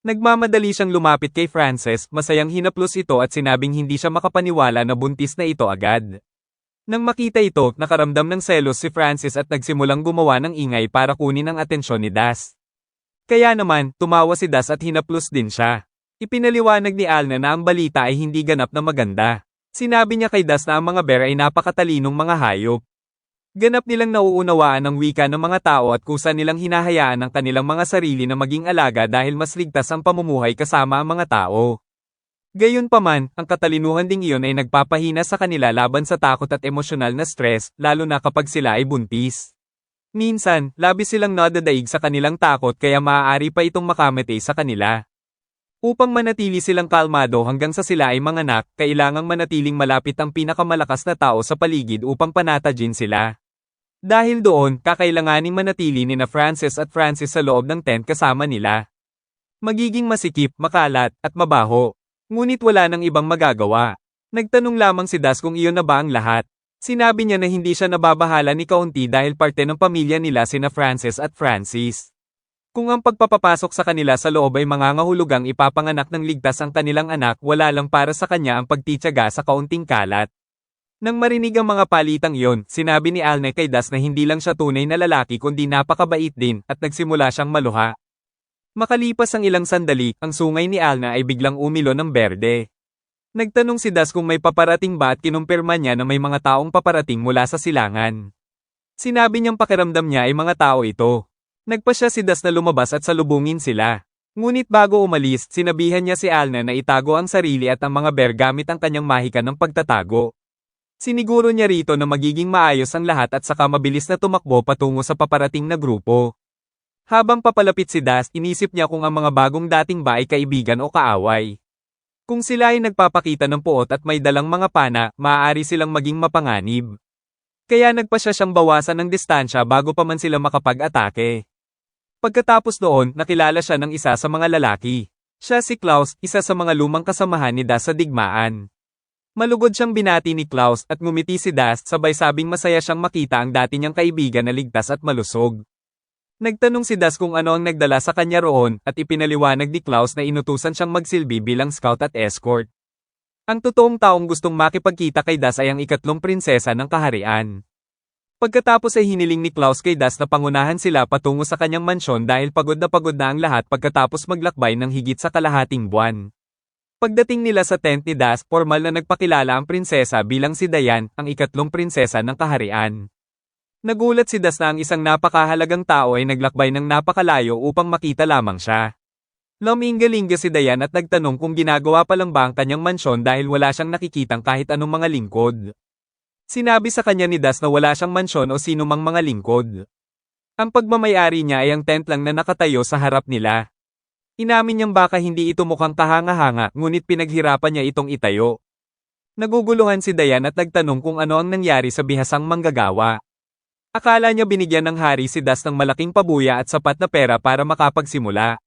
Nagmamadali siyang lumapit kay Frances, masayang hinaplos ito at sinabing hindi siya makapaniwala na buntis na ito agad. Nang makita ito, nakaramdam ng selos si Frances at nagsimulang gumawa ng ingay para kunin ang atensyon ni Das. Kaya naman, tumawa si Das at hinaplos din siya. Ipinaliwanag ni Alna na ang balita ay hindi ganap na maganda. Sinabi niya kay Das na ang mga bear ay napakatalinong mga hayop. Ganap nilang nauunawaan ang wika ng mga tao at kusa nilang hinahayaan ang kanilang mga sarili na maging alaga dahil mas ligtas ang pamumuhay kasama ang mga tao. Gayunpaman, ang katalinuhan ding iyon ay nagpapahina sa kanila laban sa takot at emosyonal na stress, lalo na kapag sila ay buntis. Minsan, labis silang nadadaig sa kanilang takot kaya maaari pa itong makamete sa kanila. Upang manatili silang kalmado hanggang sa sila ay manganak, kailangang manatiling malapit ang pinakamalakas na tao sa paligid upang panatagin sila. Dahil doon, kakailanganing manatili ni na Frances at Francis sa loob ng tent kasama nila. Magiging masikip, makalat, at mabaho. Ngunit wala nang ibang magagawa. Nagtanong lamang si Das kung iyon na ba ang lahat. Sinabi niya na hindi siya nababahala ni kaunti dahil parte ng pamilya nila sina Frances at Francis. Kung ang pagpapapasok sa kanila sa loob ay mangangahulugang ipapanganak ng ligtas ang kanilang anak, wala lang para sa kanya ang pagtitiyaga sa kaunting kalat. Nang marinig ang mga palitang iyon, sinabi ni Alna kay Das na hindi lang siya tunay na lalaki kundi napakabait din, at nagsimula siyang maluha. Makalipas ang ilang sandali, ang sungay ni Alna ay biglang umilo ng berde. Nagtanong si Das kung may paparating ba at kinumpirma niya na may mga taong paparating mula sa silangan. Sinabi niyang pakiramdam niya ay mga tao ito. Nagpasya si Das na lumabas at salubungin sila. Ngunit bago umalis, sinabihan niya si Alna na itago ang sarili at ang mga bear gamit ang kanyang mahika ng pagtatago. Siniguro niya rito na magiging maayos ang lahat at saka mabilis na tumakbo patungo sa paparating na grupo. Habang papalapit si Das, inisip niya kung ang mga bagong dating ba ay kaibigan o kaaway. Kung sila ay nagpapakita ng puot at may dalang mga pana, maaari silang maging mapanganib. Kaya nagpasya siyang bawasan ng distansya bago pa man sila makapag-atake. Pagkatapos noon, nakilala siya ng isa sa mga lalaki. Siya si Klaus, isa sa mga lumang kasamahan ni Das sa digmaan. Malugod siyang binati ni Klaus at ngumiti si Das, sabay sabing masaya siyang makita ang dati niyang kaibigan na ligtas at malusog. Nagtanong si Das kung ano ang nagdala sa kanya roon, at ipinaliwanag ni Klaus na inutusan siyang magsilbi bilang scout at escort. Ang totoong taong gustong makipagkita kay Das ay ang ikatlong prinsesa ng kaharian. Pagkatapos ay hiniling ni Klaus kay Das na pangunahan sila patungo sa kanyang mansyon dahil pagod na ang lahat pagkatapos maglakbay ng higit sa kalahating buwan. Pagdating nila sa tent ni Das, formal na nagpakilala ang prinsesa bilang si Diane, ang ikatlong prinsesa ng kaharian. Nagulat si Das na ang isang napakahalagang tao ay naglakbay ng napakalayo upang makita lamang siya. Lumingalinga si Diane at nagtanong kung ginagawa pa lang ba ang kanyang mansyon dahil wala siyang nakikitang kahit anong mga lingkod. Sinabi sa kanya ni Das na wala siyang mansyon o sino mang mga lingkod. Ang pagmamayari niya ay ang tent lang na nakatayo sa harap nila. Inamin niyang baka hindi ito mukhang kahanga-hanga, ngunit pinaghirapan niya itong itayo. Naguguluhan si Diane at nagtanong kung ano ang nangyari sa bihasang manggagawa. Akala niya binigyan ng hari si Das ng malaking pabuya at sapat na pera para makapagsimula.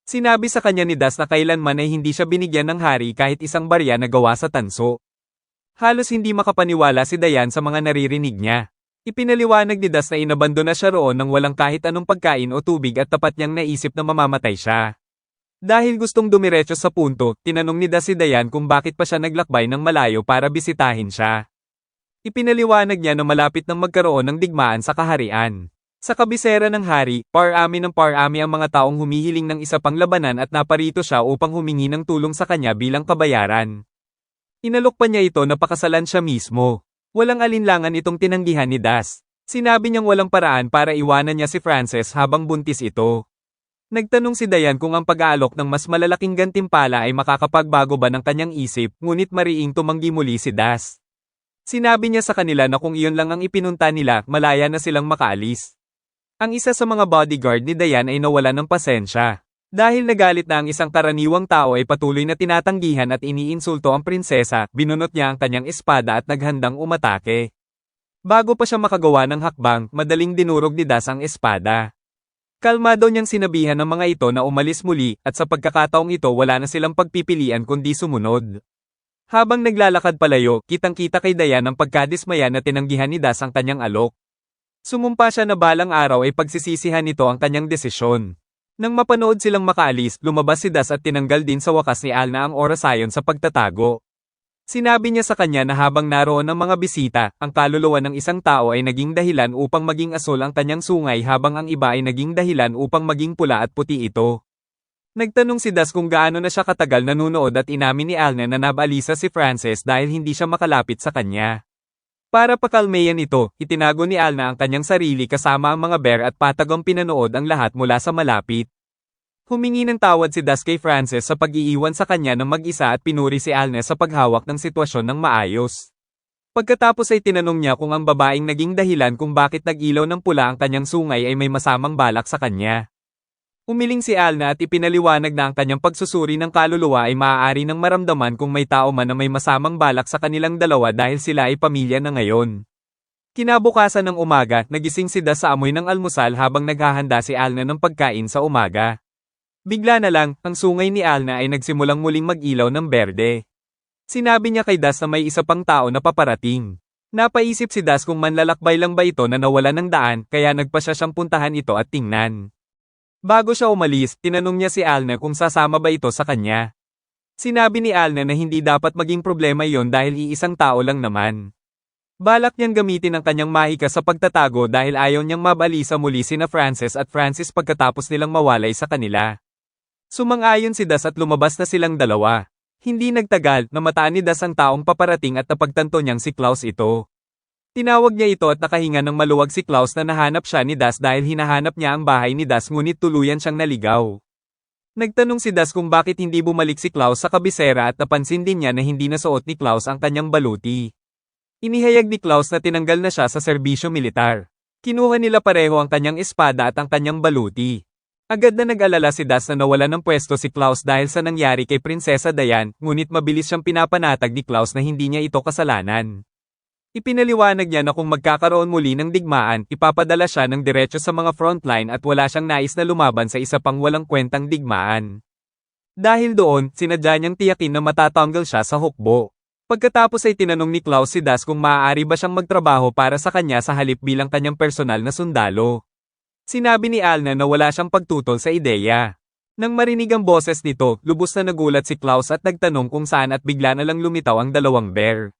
Sinabi sa kanya ni Das na kailanman ay hindi siya binigyan ng hari kahit isang barya na gawa sa tanso. Halos hindi makapaniwala si Diane sa mga naririnig niya. Ipinaliwanag ni Das na inabandona siya roon nang walang kahit anong pagkain o tubig at tapat niyang naisip na mamamatay siya. Dahil gustong dumiretso sa punto, tinanong ni Das si Diane kung bakit pa siya naglakbay ng malayo para bisitahin siya. Ipinaliwanag niya na malapit nang magkaroon ng digmaan sa kaharian. Sa kabisera ng hari, parami ang mga taong humihiling ng isa pang labanan at naparito siya upang humingi ng tulong sa kanya bilang kabayaran. Inalok pa niya ito na pakasalan siya mismo. Walang alinlangan itong tinanggihan ni Das. Sinabi niyang walang paraan para iwanan niya si Frances habang buntis ito. Nagtanong si Diane kung ang pag-aalok ng mas malalaking gantimpala ay makakapagbago ba ng kanyang isip, ngunit mariing tumanggi muli si Das. Sinabi niya sa kanila na kung iyon lang ang ipinunta nila, malaya na silang makaalis. Ang isa sa mga bodyguard ni Diane ay nawala ng pasensya. Dahil nagalit na ang isang karaniwang tao ay patuloy na tinatanggihan at iniinsulto ang prinsesa, binunot niya ang kanyang espada at naghandang umatake. Bago pa siya makagawa ng hakbang, madaling dinurog ni Das ang espada. Kalmado niyang sinabihan ng mga ito na umalis muli, at sa pagkakataong ito wala na silang pagpipilian kundi sumunod. Habang naglalakad palayo, kitang-kita kay Diane ang pagkadismaya na tinanggihan ni Das ang kanyang alok. Sumumpa siya na balang araw ay pagsisisihan nito ang kanyang desisyon. Nang mapanood silang makaalis, lumabas si Das at tinanggal din sa wakas ni Alna ang orasayon sa pagtatago. Sinabi niya sa kanya na habang naroon ang mga bisita, ang kaluluwa ng isang tao ay naging dahilan upang maging asul ang kanyang sungay habang ang iba ay naging dahilan upang maging pula at puti ito. Nagtanong si Das kung gaano na siya katagal nanunood at inamin ni Alna na nabalisa si Frances dahil hindi siya makalapit sa kanya. Para pakalmayan ito, itinago ni Alna ang kanyang sarili kasama ang mga bear at patagong pinanood ang lahat mula sa malapit. Humingi ng tawad si Das kay Frances sa pag-iiwan sa kanya ng mag-isa at pinuri si Alna sa paghawak ng sitwasyon ng maayos. Pagkatapos ay tinanong niya kung ang babaeng naging dahilan kung bakit nag-ilaw ng pula ang kanyang sungay ay may masamang balak sa kanya. Umiling si Alna at ipinaliwanag na ang kanyang pagsusuri ng kaluluwa ay maaari ng maramdaman kung may tao man na may masamang balak sa kanilang dalawa dahil sila ay pamilya na ngayon. Kinabukasan ng umaga, nagising si Das sa amoy ng almusal habang naghahanda si Alna ng pagkain sa umaga. Bigla na lang, ang sungay ni Alna ay nagsimulang muling mag-ilaw ng berde. Sinabi niya kay Das na may isa pang tao na paparating. Napaisip si Das kung manlalakbay lang ba ito na nawala ng daan, kaya nagpa siya siyang puntahan ito at tingnan. Bago siya umalis, tinanong niya si Alna kung sasama ba ito sa kanya. Sinabi ni Alna na hindi dapat maging problema iyon dahil iisang tao lang naman. Balak niyang gamitin ang kanyang mahika sa pagtatago dahil ayaw niyang mabalisa muli sina Frances at Francis pagkatapos nilang mawalay sa kanila. Sumang-ayon si Das at lumabas na silang dalawa. Hindi nagtagal, namataan ni Das ang taong paparating at napagtanto niyang si Klaus ito. Tinawag niya ito at nakahinga ng maluwag si Klaus na nahanap siya ni Das dahil hinahanap niya ang bahay ni Das ngunit tuluyan siyang naligaw. Nagtanong si Das kung bakit hindi bumalik si Klaus sa kabisera at napansin din niya na hindi nasuot ni Klaus ang kanyang baluti. Inihayag ni Klaus na tinanggal na siya sa serbisyo militar. Kinuha nila pareho ang kanyang espada at ang kanyang baluti. Agad na nag-alala si Das na nawala ng pwesto si Klaus dahil sa nangyari kay Prinsesa Diane, ngunit mabilis siyang pinapanatag ni Klaus na hindi niya ito kasalanan. Ipinaliwanag niya na kung magkakaroon muli ng digmaan, ipapadala siya ng diretso sa mga frontline at wala siyang nais na lumaban sa isa pang walang kwentang digmaan. Dahil doon, sinadya niyang tiyakin na matatanggal siya sa hukbo. Pagkatapos ay tinanong ni Klaus si Das kung maaari ba siyang magtrabaho para sa kanya sa halip bilang kanyang personal na sundalo. Sinabi ni Alna na wala siyang pagtutol sa ideya. Nang marinig ang boses nito, lubos na nagulat si Klaus at nagtanong kung saan at bigla na lang lumitaw ang dalawang bear.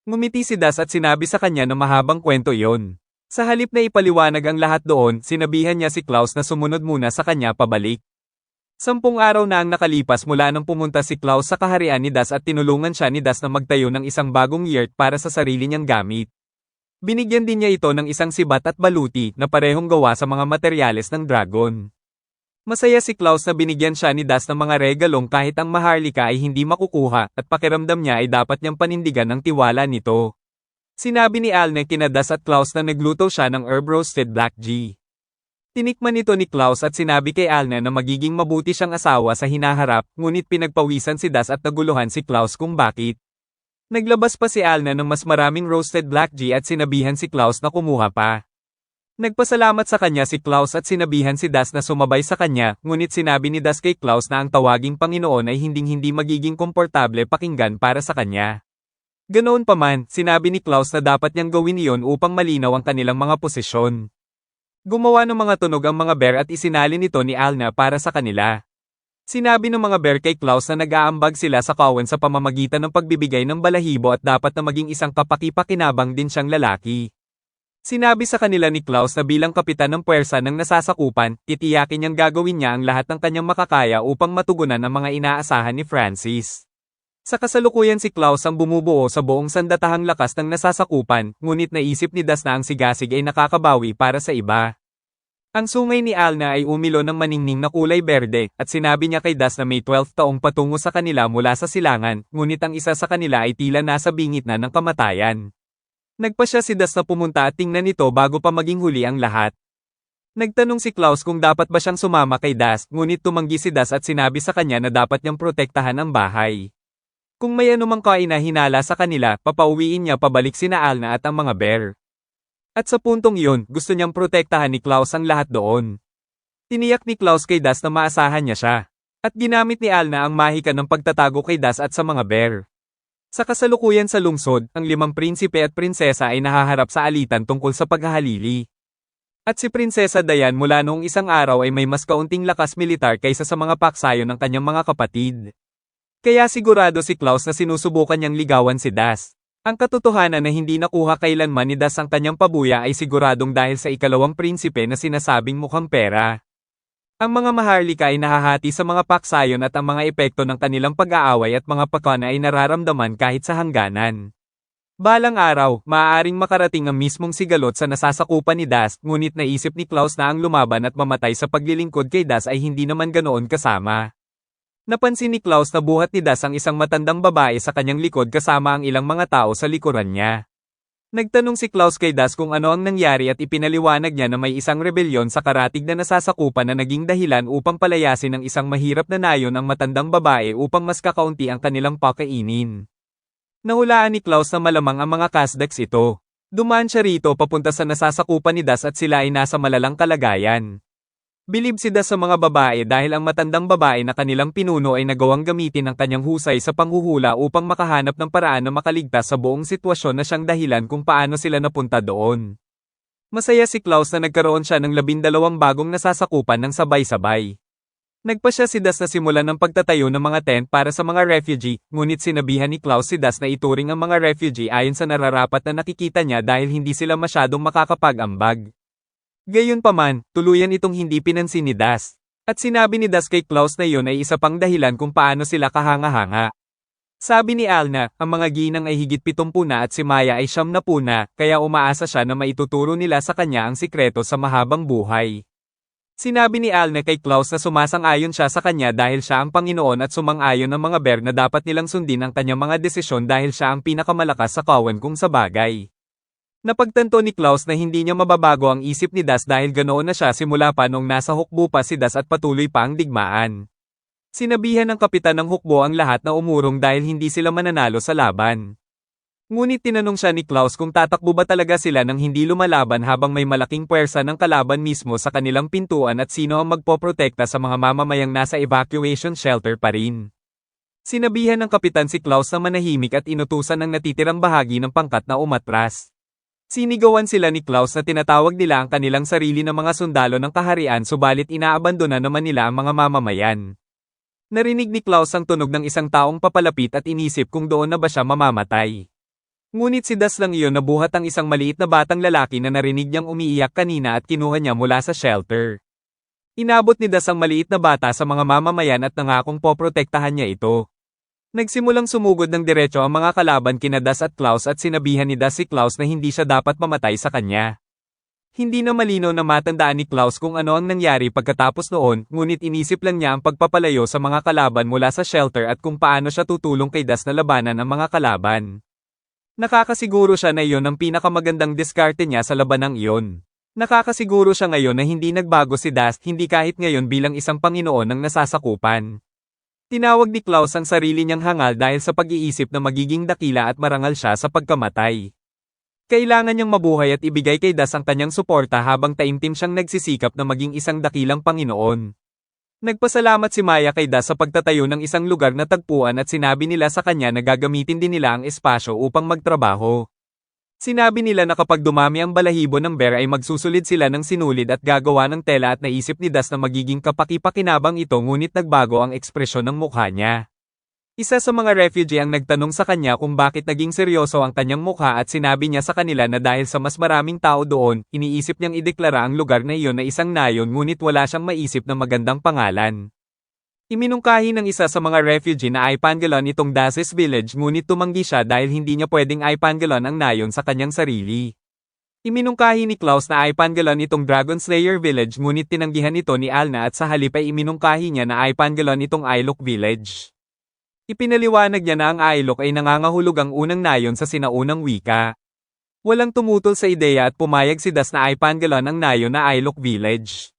Ngumiti si Das at sinabi sa kanya na mahabang kwento iyon. Sa halip na ipaliwanag ang lahat doon, sinabihan niya si Klaus na sumunod muna sa kanya pabalik. 10 araw na ang nakalipas mula nang pumunta si Klaus sa kaharian ni Das at tinulungan siya ni Das na magtayo ng isang bagong yurt para sa sarili niyang gamit. Binigyan din niya ito ng isang sibat at baluti na parehong gawa sa mga materyales ng dragon. Masaya si Klaus na binigyan siya ni Das ng mga regalong kahit ang maharlika ay hindi makukuha at pakiramdam niya ay dapat niyang panindigan ang tiwala nito. Sinabi ni Alna kina Das at Klaus na nagluto siya ng herb-roasted black ghee. Tinikman ito ni Klaus at sinabi kay Alna na magiging mabuti siyang asawa sa hinaharap, ngunit pinagpawisan si Das at naguluhan si Klaus kung bakit. Naglabas pa si Alna ng mas maraming roasted black ghee at sinabihan si Klaus na kumuha pa. Nagpasalamat sa kanya si Klaus at sinabihan si Das na sumabay sa kanya, ngunit sinabi ni Das kay Klaus na ang tawaging Panginoon ay hinding-hindi magiging komportable pakinggan para sa kanya. Ganoon pa man, sinabi ni Klaus na dapat niyang gawin iyon upang malinaw ang kanilang mga posisyon. Gumawa ng mga tunog ang mga bear at isinalin ito ni Alna para sa kanila. Sinabi ng mga bear kay Klaus na nag-aambag sila sa kawan sa pamamagitan ng pagbibigay ng balahibo at dapat na maging isang kapaki-pakinabang din siyang lalaki. Sinabi sa kanila ni Klaus na bilang kapitan ng puwersa ng nasasakupan, titiyakin niyang gagawin niya ang lahat ng kanyang makakaya upang matugunan ang mga inaasahan ni Francis. Sa kasalukuyan si Klaus ang bumubuo sa buong sandatahang lakas ng nasasakupan, ngunit naisip ni Das na ang sigasig ay nakakabawi para sa iba. Ang sungay ni Alna ay umilo ng maningning na kulay berde, at sinabi niya kay Das na may 12 taong patungo sa kanila mula sa silangan, ngunit ang isa sa kanila ay tila nasa bingit na ng kamatayan. Nagpa siya si Das na pumunta at tingnan ito bago pa maging huli ang lahat. Nagtanong si Klaus kung dapat ba siyang sumama kay Das, ngunit tumanggi si Das at sinabi sa kanya na dapat niyang protektahan ang bahay. Kung may anumang kainahinala sa kanila, papauwiin niya pabalik sina Alna at ang mga bear. At sa puntong iyon, gusto niyang protektahan ni Klaus ang lahat doon. Tiniyak ni Klaus kay Das na maasahan niya siya. At ginamit ni Alna ang mahika ng pagtatago kay Das at sa mga bear. Sa kasalukuyan sa lungsod, ang 5 prinsipe at prinsesa ay nahaharap sa alitan tungkol sa paghahalili. At si Prinsesa Diane mula noong isang araw ay may mas kaunting lakas militar kaysa sa mga paksayo ng kanyang mga kapatid. Kaya sigurado si Klaus na sinusubukan niyang ligawan si Das. Ang katotohanan na hindi nakuha kailanman ni Das ang kanyang pabuya ay siguradong dahil sa ikalawang prinsipe na sinasabing mukhang pera. Ang mga maharlika ay nahahati sa mga paksayon at ang mga epekto ng kanilang pag-aaway at mga pakana ay nararamdaman kahit sa hangganan. Balang araw, maaaring makarating ang mismong sigalot sa nasasakupan ni Das, ngunit naisip ni Klaus na ang lumaban at mamatay sa paglilingkod kay Das ay hindi naman ganoon kasama. Napansin ni Klaus na buhat ni Das ang isang matandang babae sa kanyang likod kasama ang ilang mga tao sa likuran niya. Nagtanong si Klaus kay Das kung ano ang nangyari at ipinaliwanag niya na may isang rebelyon sa Karatig na nasasakupan na naging dahilan upang palayasin ng isang mahirap na nayon ang matandang babae upang mas kakaunti ang kanilang pakainin. Nahulaan ni Klaus na malamang ang mga Kasdaks ito. Dumaan siya rito papunta sa nasasakupan ni Das at sila ay nasa malalang kalagayan. Bilib si Das sa mga babae dahil ang matandang babae na kanilang pinuno ay nagawang gamitin ang kanyang husay sa panghuhula upang makahanap ng paraan na makaligtas sa buong sitwasyon na siyang dahilan kung paano sila napunta doon. Masaya si Klaus na nagkaroon siya ng 12 bagong nasasakupan ng sabay-sabay. Nagpasya si Das na simulan ng pagtatayo ng mga tent para sa mga refugee, ngunit sinabihan ni Klaus si Das na ituring ang mga refugee ayon sa nararapat na nakikita niya dahil hindi sila masyadong makakapag-ambag. Gayunpaman, tuluyan itong hindi pinansin ni Das. At sinabi ni Das kay Klaus na yun ay isa pang dahilan kung paano sila kahanga-hanga. Sabi ni Al na, ang mga ginang ay higit 70 na at si Maya ay 90 na, kaya umaasa siya na maituturo nila sa kanya ang sikreto sa mahabang buhay. Sinabi ni Al na kay Klaus na sumasang-ayon siya sa kanya dahil siya ang Panginoon at sumang-ayon ng mga bear na dapat nilang sundin ang kanyang mga desisyon dahil siya ang pinakamalakas sa kawan kung sa bagay. Napagtanto ni Klaus na hindi niya mababago ang isip ni Das dahil ganoon na siya simula pa nung nasa hukbo pa si Das at patuloy pa ang digmaan. Sinabihan ng kapitan ng hukbo ang lahat na umurong dahil hindi sila mananalo sa laban. Ngunit tinanong siya ni Klaus kung tatakbo ba talaga sila nang hindi lumalaban habang may malaking puwersa ng kalaban mismo sa kanilang pintuan at sino ang magpoprotekta sa mga mamamayang nasa evacuation shelter pa rin. Sinabihan ng kapitan si Klaus na manahimik at inutusan ang natitirang bahagi ng pangkat na umatras. Sinigawan sila ni Klaus na tinatawag nila ang kanilang sarili na mga sundalo ng kaharian subalit inaabandona naman nila ang mga mamamayan. Narinig ni Klaus ang tunog ng isang taong papalapit at inisip kung doon na ba siya mamamatay. Ngunit si Das lang iyon nabuhat ang isang maliit na batang lalaki na narinig niyang umiiyak kanina at kinuha niya mula sa shelter. Inabot ni Das ang maliit na bata sa mga mamamayan at nangakong poprotektahan niya ito. Nagsimulang sumugod ng diretso ang mga kalaban kina Das at Klaus at sinabihan ni Das si Klaus na hindi siya dapat mamatay sa kanya. Hindi na malino na matandaan ni Klaus kung ano ang nangyari pagkatapos noon, ngunit inisip lang niya ang pagpapalayo sa mga kalaban mula sa shelter at kung paano siya tutulong kay Das na labanan ang mga kalaban. Nakakasiguro siya na iyon ang pinakamagandang diskarte niya sa labanang iyon. Nakakasiguro siya ngayon na hindi nagbago si Das, hindi kahit ngayon bilang isang Panginoon ng nasasakupan. Tinawag ni Klaus ang sarili niyang hangal dahil sa pag-iisip na magiging dakila at marangal siya sa pagkamatay. Kailangan niyang mabuhay at ibigay kay Das ang kanyang suporta habang taimtim siyang nagsisikap na maging isang dakilang Panginoon. Nagpasalamat si Maya kay Das sa pagtatayo ng isang lugar na tagpuan at sinabi nila sa kanya na gagamitin din nila ang espasyo upang magtrabaho. Sinabi nila na kapag dumami ang balahibo ng bear ay magsusulid sila ng sinulid at gagawa ng tela at naisip ni Das na magiging kapaki-pakinabang ito ngunit nagbago ang ekspresyon ng mukha niya. Isa sa mga refugee ang nagtanong sa kanya kung bakit naging seryoso ang kanyang mukha at sinabi niya sa kanila na dahil sa mas maraming tao doon, iniisip niyang ideklara ang lugar na iyon na isang nayon ngunit wala siyang maisip na magandang pangalan. Iminungkahi ng isa sa mga refugee na Ipangalon itong Daces Village ngunit tumanggi siya dahil hindi niya pwedeng Ipangalon ang nayon sa kanyang sarili. Iminungkahi ni Klaus na Ipangalon itong Dragon Slayer Village ngunit tinanggihan ito ni Alna at sa halip ay iminungkahi niya na Ipangalon itong Ilok Village. Ipinaliwanag niya na ang Ilok ay nangangahulog ang unang nayon sa sinaunang wika. Walang tumutol sa ideya at pumayag si Das na Ipangalon ang nayon na Ilok Village.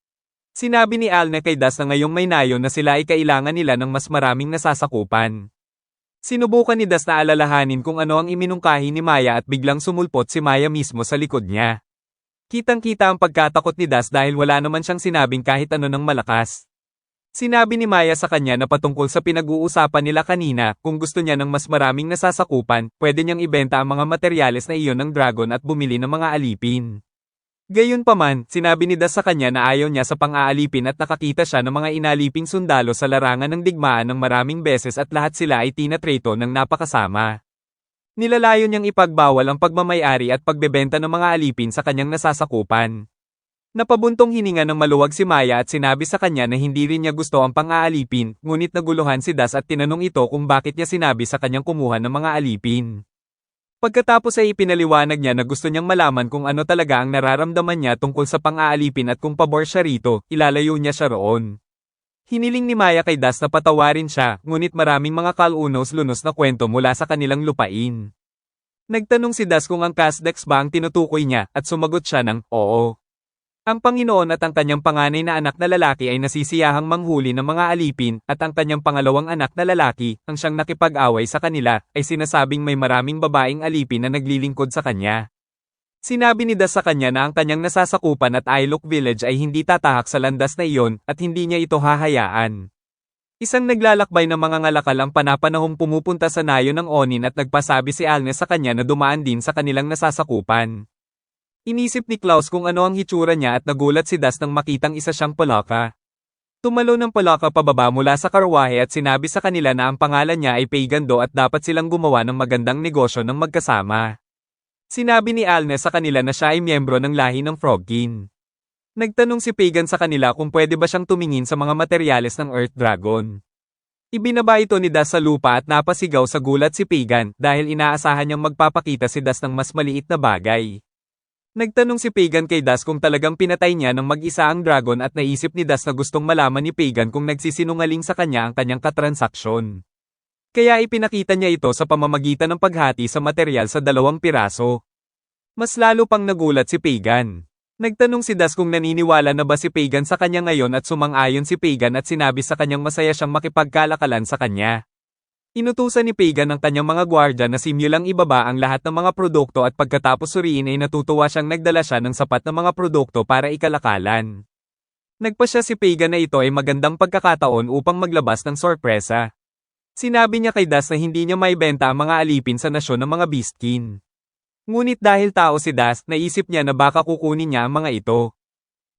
Sinabi ni Al na kay Das na ngayong may nayon na sila ay kailangan nila ng mas maraming nasasakupan. Sinubukan ni Das na alalahanin kung ano ang iminungkahi ni Maya at biglang sumulpot si Maya mismo sa likod niya. Kitang-kita ang pagkatakot ni Das dahil wala naman siyang sinabing kahit ano ng malakas. Sinabi ni Maya sa kanya na patungkol sa pinag-uusapan nila kanina, kung gusto niya ng mas maraming nasasakupan, pwede niyang ibenta ang mga materyales na iyon ng dragon at bumili ng mga alipin. Gayunpaman, sinabi ni Das sa kanya na ayaw niya sa pang-aalipin at nakakita siya ng mga inaliping sundalo sa larangan ng digmaan ng maraming beses at lahat sila ay tinatrito ng napakasama. Nilalayo niyang ipagbawal ang pagmamayari at pagbebenta ng mga alipin sa kanyang nasasakupan. Napabuntong hininga ng maluwag si Maya at sinabi sa kanya na hindi rin niya gusto ang pang-aalipin, ngunit naguluhan si Das at tinanong ito kung bakit niya sinabi sa kanyang kumuha ng mga alipin. Pagkatapos ay ipinaliwanag niya na gusto niyang malaman kung ano talaga ang nararamdaman niya tungkol sa pang-aalipin at kung pabor siya rito, ilalayo niya siya roon. Hiniling ni Maya kay Das na patawarin siya, ngunit maraming mga kalunos-lunos na kwento mula sa kanilang lupain. Nagtanong si Das kung ang Kasdex ba ang tinutukoy niya at sumagot siya ng oo. Ang Panginoon at ang kanyang panganay na anak na lalaki ay nasisiyahang manghuli ng mga alipin at ang kanyang pangalawang anak na lalaki, ang siyang nakipag-away sa kanila, ay sinasabing may maraming babaeng alipin na naglilingkod sa kanya. Sinabi ni Das sa kanya na ang kanyang nasasakupan at Ilok Village ay hindi tatahak sa landas na iyon at hindi niya ito hahayaan. Isang naglalakbay na mga ngalakal ang panapanahong pumupunta sa nayo ng Onin at nagpasabi si Alnes sa kanya na dumaan din sa kanilang nasasakupan. Inisip ni Klaus kung ano ang hitsura niya at nagulat si Das nang makitang isa siyang palaka. Tumalo ng palaka pababa mula sa karwahe at sinabi sa kanila na ang pangalan niya ay Paigando at dapat silang gumawa ng magandang negosyo ng magkasama. Sinabi ni Alnes sa kanila na siya ay miyembro ng lahi ng Frogkin. Nagtanong si Pagan sa kanila kung pwede ba siyang tumingin sa mga materyales ng Earth Dragon. Ibinaba ito ni Das sa lupa at napasigaw sa gulat si Pagan dahil inaasahan niyang magpapakita si Das ng mas maliit na bagay. Nagtanong si Pagan kay Das kung talagang pinatay niya ng mag-isa ang dragon at naisip ni Das na gustong malaman ni Pagan kung nagsisinungaling sa kanya ang kanyang katransaksyon. Kaya ipinakita niya ito sa pamamagitan ng paghati sa materyal sa 2 piraso. Mas lalo pang nagulat si Pagan. Nagtanong si Das kung naniniwala na ba si Pagan sa kanya ngayon at sumang-ayon si Pagan at sinabi sa kanyang masaya siyang makipagkalakalan sa kanya. Inutusan ni Pagan ang kanyang mga gwardya na simulang ibaba ang lahat ng mga produkto at pagkatapos suriin ay natutuwa siyang nagdala siya ng sapat na mga produkto para ikalakalan. Nagpasya si Pagan na ito ay magandang pagkakataon upang maglabas ng sorpresa. Sinabi niya kay Das na hindi niya maibenta ang mga alipin sa nasyon ng mga Beastkin. Ngunit dahil tao si Das, naisip niya na baka kukunin niya ang mga ito.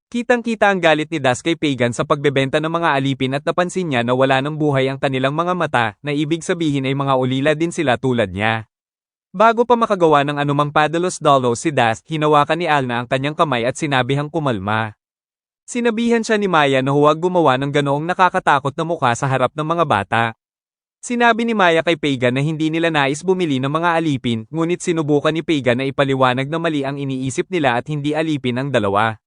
Kitang-kita ang galit ni Das kay Pagan sa pagbebenta ng mga alipin at napansin niya na wala ng buhay ang kanilang mga mata, na ibig sabihin ay mga ulila din sila tulad niya. Bago pa makagawa ng anumang padalos-dalos si Das, hinawakan ni Alna ang kanyang kamay at sinabihang kumalma. Sinabihan siya ni Maya na huwag gumawa ng ganoong nakakatakot na mukha sa harap ng mga bata. Sinabi ni Maya kay Pagan na hindi nila nais bumili ng mga alipin, ngunit sinubukan ni Pagan na ipaliwanag na mali ang iniisip nila at hindi alipin ang dalawa.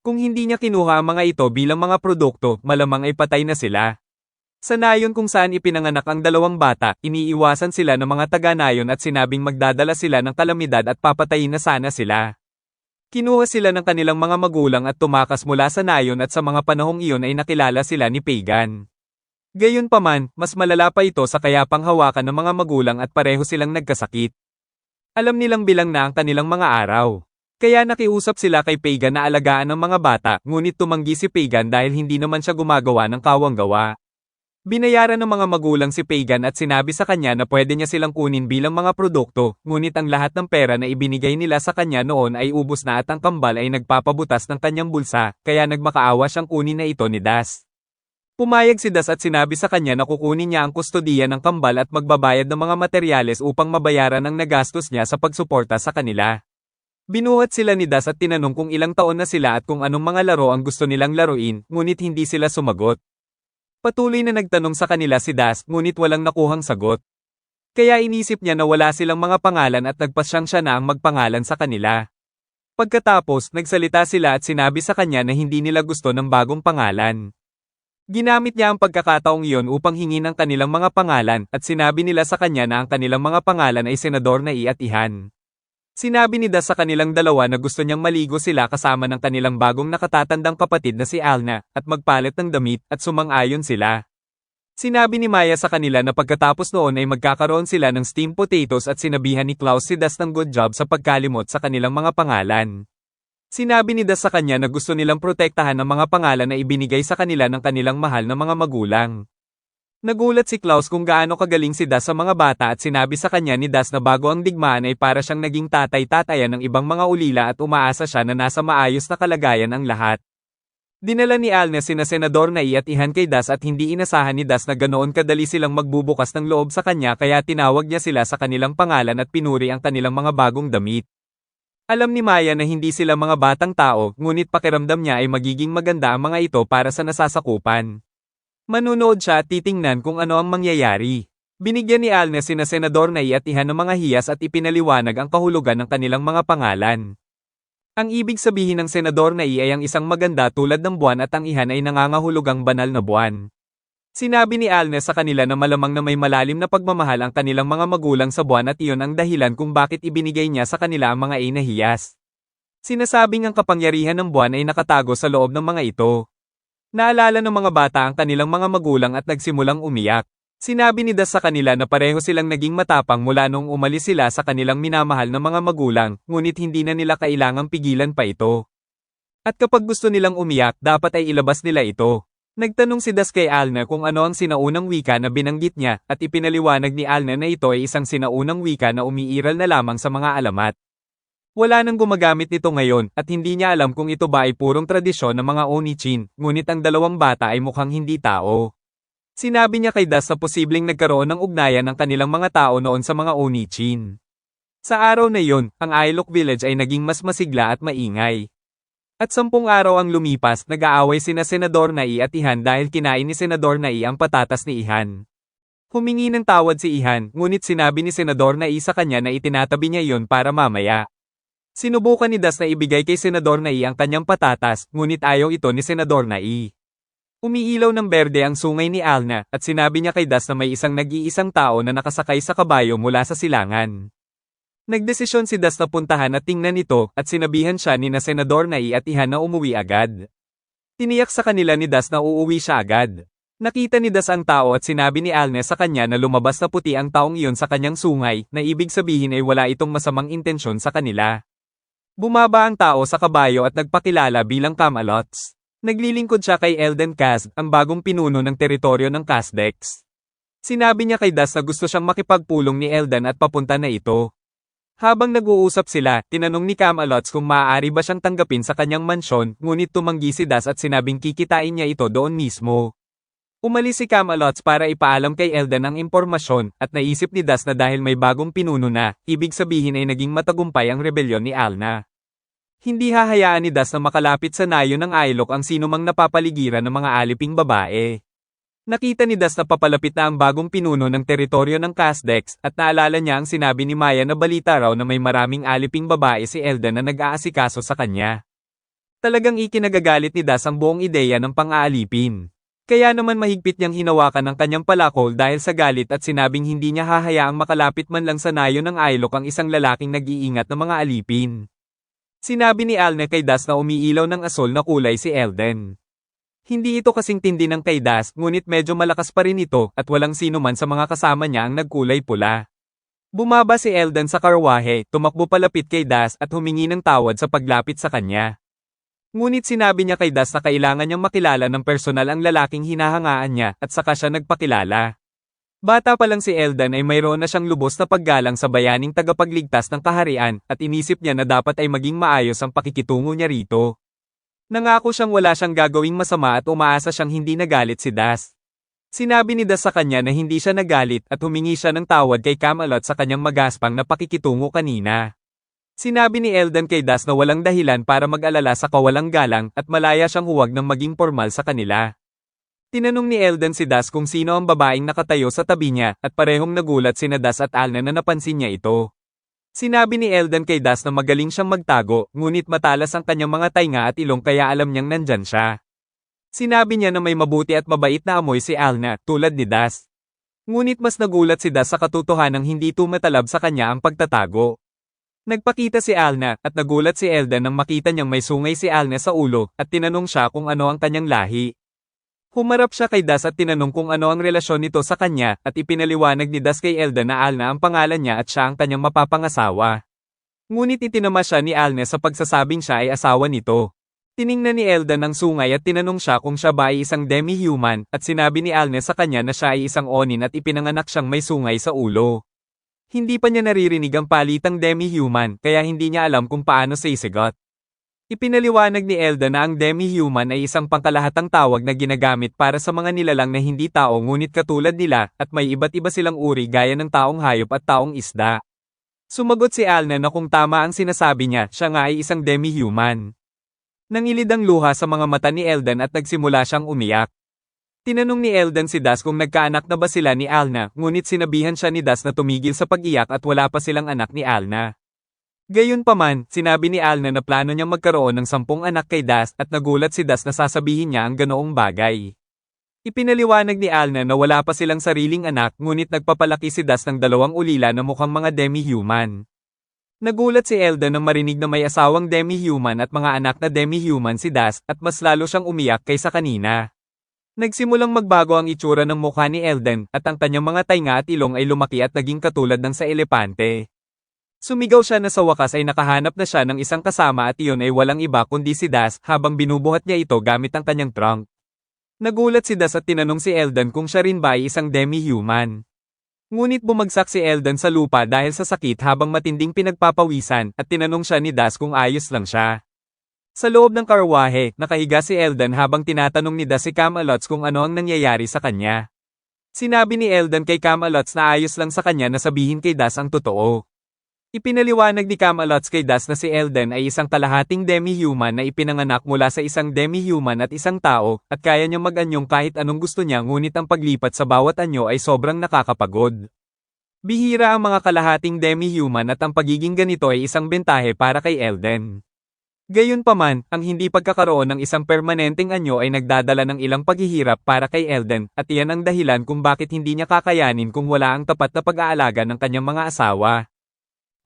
Kung hindi niya kinuha ang mga ito bilang mga produkto, malamang ay patay na sila. Sa nayon kung saan ipinanganak ang 2 bata, iniiwasan sila ng mga taga-nayon at sinabing magdadala sila ng kalamidad at papatayin na sana sila. Kinuha sila ng kanilang mga magulang at tumakas mula sa nayon at sa mga panahong iyon ay nakilala sila ni Pagan. Gayunpaman, mas malala pa ito sa kayapang hawakan ng mga magulang at pareho silang nagkasakit. Alam nilang bilang na ang kanilang mga araw. Kaya nakiusap sila kay Pagan na alagaan ng mga bata, ngunit tumanggi si Pagan dahil hindi naman siya gumagawa ng kawang-gawa. Binayaran ng mga magulang si Pagan at sinabi sa kanya na pwede niya silang kunin bilang mga produkto, ngunit ang lahat ng pera na ibinigay nila sa kanya noon ay ubos na at ang kambal ay nagpapabutas ng kanyang bulsa, kaya nagmakaawa siyang kunin na ito ni Das. Pumayag si Das at sinabi sa kanya na kukunin niya ang kustodiya ng kambal at magbabayad ng mga materyales upang mabayaran ang nagastos niya sa pagsuporta sa kanila. Binuhat sila ni Das at tinanong kung ilang taon na sila at kung anong mga laro ang gusto nilang laruin, ngunit hindi sila sumagot. Patuloy na nagtanong sa kanila si Das, ngunit walang nakuhang sagot. Kaya inisip niya na wala silang mga pangalan at nagpasyang siya na ang magpangalan sa kanila. Pagkatapos, nagsalita sila at sinabi sa kanya na hindi nila gusto ng bagong pangalan. Ginamit niya ang pagkakataong iyon upang hingin ang kanilang mga pangalan at sinabi nila sa kanya na ang kanilang mga pangalan ay Senador na I at Ihan. Sinabi ni Das sa kanilang dalawa na gusto niyang maligo sila kasama ng kanilang bagong nakatatandang kapatid na si Alna at magpalit ng damit at sumang-ayon sila. Sinabi ni Maya sa kanila na pagkatapos noon ay magkakaroon sila ng steamed potatoes at sinabihan ni Klaus si Das ng good job sa pagkalimot sa kanilang mga pangalan. Sinabi ni Das sa kanya na gusto nilang protektahan ang mga pangalan na ibinigay sa kanila ng kanilang mahal na mga magulang. Nagulat si Klaus kung gaano kagaling si Das sa mga bata at sinabi sa kanya ni Das na bago ang digmaan ay para siyang naging tatay-tatayan ng ibang mga ulila at umaasa siya na nasa maayos na kalagayan ang lahat. Dinala ni Alnes sina Senador na I at Ihan kay Das at hindi inasahan ni Das na ganoon kadali silang magbubukas ng loob sa kanya kaya tinawag niya sila sa kanilang pangalan at pinuri ang kanilang mga bagong damit. Alam ni Maya na hindi sila mga batang tao, ngunit pakiramdam niya ay magiging maganda ang mga ito para sa nasasakupan. Manunood siya at titingnan kung ano ang mangyayari. Binigyan ni Alnes sina Senador na I at Ihan ng mga hiyas at ipinaliwanag ang kahulugan ng kanilang mga pangalan. Ang ibig sabihin ng Senador na I ay ang isang maganda tulad ng buwan at ang Ihan ay nangangahulugang banal na buwan. Sinabi ni Alna sa kanila na malamang na may malalim na pagmamahal ang kanilang mga magulang sa buwan at iyon ang dahilan kung bakit ibinigay niya sa kanila ang mga inahiyas. Sinasabing ang kapangyarihan ng buwan ay nakatago sa loob ng mga ito. Naalala ng mga bata ang kanilang mga magulang at nagsimulang umiyak. Sinabi ni Das sa kanila na pareho silang naging matapang mula nung umalis sila sa kanilang minamahal na mga magulang, ngunit hindi na nila kailangang pigilan pa ito. At kapag gusto nilang umiyak, dapat ay ilabas nila ito. Nagtanong si Das kay Alna kung ano ang sinaunang wika na binanggit niya at ipinaliwanag ni Alna na ito ay isang sinaunang wika na umiiral na lamang sa mga alamat. Wala nang gumagamit nito ngayon at hindi niya alam kung ito ba ay purong tradisyon ng mga Onichin, ngunit ang dalawang bata ay mukhang hindi tao. Sinabi niya kay Das na posibleng nagkaroon ng ugnayan ng kanilang mga tao noon sa mga Onichin. Sa araw na iyon, ang Ailok Village ay naging mas masigla at maingay. At 10 araw ang lumipas, nag-aaway sina Senador Nai at Ihan dahil kinain ni Senador Nai ang patatas ni Ihan. Humingi ng tawad si Ihan, ngunit sinabi ni Senador Nai sa kanya na itinatabi niya iyon para mamaya. Sinubukan ni Das na ibigay kay Senador Nai ang kanyang patatas, ngunit ayaw ito ni Senador Nai. Umiilaw ng berde ang sungay ni Alna, at sinabi niya kay Das na may isang nag-iisang tao na nakasakay sa kabayo mula sa silangan. Nagdesisyon si Das na puntahan at tingnan ito, at sinabihan siya ni na Senador Nai at Ihan na umuwi agad. Tiniyak sa kanila ni Das na uuwi siya agad. Nakita ni Das ang tao at sinabi ni Alna sa kanya na lumabas na puti ang taong iyon sa kanyang sungay, na ibig sabihin ay wala itong masamang intensyon sa kanila. Bumaba ang tao sa kabayo at nagpakilala bilang Camalots. Naglilingkod siya kay Elden Kaz, ang bagong pinuno ng teritoryo ng Kazdex. Sinabi niya kay Das na gusto siyang makipagpulong ni Elden at papunta na ito. Habang nag-uusap sila, tinanong ni Camalots kung maaari ba siyang tanggapin sa kanyang mansyon, ngunit tumanggi si Das at sinabing kikitain niya ito doon mismo. Umalis si Camalots para ipaalam kay Elden ang impormasyon, at naisip ni Das na dahil may bagong pinuno na, ibig sabihin ay naging matagumpay ang rebelyon ni Alna. Hindi hahayaan ni Das na makalapit sa nayo ng Ailok ang sinumang napapaligiran ng mga aliping babae. Nakita ni Das na papalapit na ang bagong pinuno ng teritoryo ng Kazdex at naalala niya ang sinabi ni Maya na balita raw na may maraming aliping babae si Elden na nag-aasikaso sa kanya. Talagang ikinagagalit ni Das ang buong ideya ng pang-aalipin. Kaya naman mahigpit niyang hinawakan ang kanyang palakol dahil sa galit at sinabing hindi niya hahayaang makalapit man lang sa nayo ng Ailok ang isang lalaking nag-iingat ng mga alipin. Sinabi ni Alna kay Das na umiilaw ng asol na kulay si Elden. Hindi ito kasing tindi ng kay Das, ngunit medyo malakas pa rin ito, at walang sino man sa mga kasama niya ang nagkulay pula. Bumaba si Elden sa karwahe, tumakbo palapit kay Das at humingi ng tawad sa paglapit sa kanya. Ngunit sinabi niya kay Das na kailangan niyang makilala ng personal ang lalaking hinahangaan niya, at saka siya nagpakilala. Bata pa lang si Elden ay mayroon na siyang lubos na paggalang sa bayaning tagapagligtas ng kaharian, at inisip niya na dapat ay maging maayos ang pakikitungo niya rito. Nangako siyang wala siyang gagawing masama at umaasa siyang hindi nagalit si Das. Sinabi ni Das sa kanya na hindi siya nagalit at humingi siya ng tawad kay Camelot sa kanyang magaspang na pakikitungo kanina. Sinabi ni Elden kay Das na walang dahilan para mag-alala sa kawalang galang at malaya siyang huwag nang maging formal sa kanila. Tinanong ni Elden si Das kung sino ang babaeng nakatayo sa tabi niya at parehong nagulat sina Das at Alna na napansin niya ito. Sinabi ni Elden kay Das na magaling siyang magtago, ngunit matalas ang kanyang mga tainga at ilong kaya alam niyang nandyan siya. Sinabi niya na may mabuti at mabait na amoy si Alna, tulad ni Das. Ngunit mas nagulat si Das sa katotohanang hindi tumatalab sa kanya ang pagtatago. Nagpakita si Alna, at nagulat si Elden nang makita niyang may sungay si Alna sa ulo, at tinanong siya kung ano ang kanyang lahi. Humarap siya kay Das at tinanong kung ano ang relasyon nito sa kanya, at ipinaliwanag ni Das kay Elden na Alna ang pangalan niya at siya ang kanyang mapapangasawa. Ngunit itinama siya ni Alna sa pagsasabing siya ay asawa nito. Tiningnan ni Elden ang sungay at tinanong siya kung siya ba ay isang demi-human, at sinabi ni Alna sa kanya na siya ay isang onin at ipinanganak siyang may sungay sa ulo. Hindi pa niya naririnig ang palitang demi-human, kaya hindi niya alam kung paano sisigot. Ipinaliwanag ni Elden na ang demi-human ay isang pangkalahatang tawag na ginagamit para sa mga nilalang na hindi tao ngunit katulad nila, at may iba't iba silang uri gaya ng taong hayop at taong isda. Sumagot si Alna na kung tama ang sinasabi niya, siya nga ay isang demi-human. Nangilid ang luha sa mga mata ni Elden at nagsimula siyang umiyak. Tinanong ni Elden si Das kung nagkaanak na ba sila ni Alna, ngunit sinabihan siya ni Das na tumigil sa pag-iyak at wala pa silang anak ni Alna. Gayunpaman, sinabi ni Alna na plano niyang magkaroon ng 10 anak kay Das at nagulat si Das na sasabihin niya ang ganoong bagay. Ipinaliwanag ni Alna na wala pa silang sariling anak ngunit nagpapalaki si Das ng dalawang ulila na mukhang mga demi-human. Nagulat si Elden nang marinig na may asawang demi-human at mga anak na demi-human si Das at mas lalo siyang umiyak kaysa kanina. Nagsimulang magbago ang itsura ng mukha ni Elden at ang kanyang mga tainga at ilong ay lumaki at naging katulad ng sa elepante. Sumigaw siya na sa wakas ay nakahanap na siya ng isang kasama at iyon ay walang iba kundi si Das habang binubuhat niya ito gamit ang kanyang trunk. Nagulat si Das at tinanong si Elden kung siya rin ba ay isang demi-human. Ngunit bumagsak si Elden sa lupa dahil sa sakit habang matinding pinagpapawisan at tinanong siya ni Das kung ayos lang siya. Sa loob ng karwahe, nakahiga si Elden habang tinatanong ni Das si Camalots kung ano ang nangyayari sa kanya. Sinabi ni Elden kay Camalots na ayos lang sa kanya na sabihin kay Das ang totoo. Ipinaliwanag ni Camalots kay Das na si Elden ay isang kalahating demi-human na ipinanganak mula sa isang demi-human at isang tao, at kaya niyang mag-anyong kahit anong gusto niya ngunit ang paglipat sa bawat anyo ay sobrang nakakapagod. Bihira ang mga kalahating demi-human at ang pagiging ganito ay isang bentahe para kay Elden. Gayunpaman, ang hindi pagkakaroon ng isang permanenteng anyo ay nagdadala ng ilang paghihirap para kay Elden, at iyan ang dahilan kung bakit hindi niya kakayanin kung wala ang tapat na pag-aalaga ng kanyang mga asawa.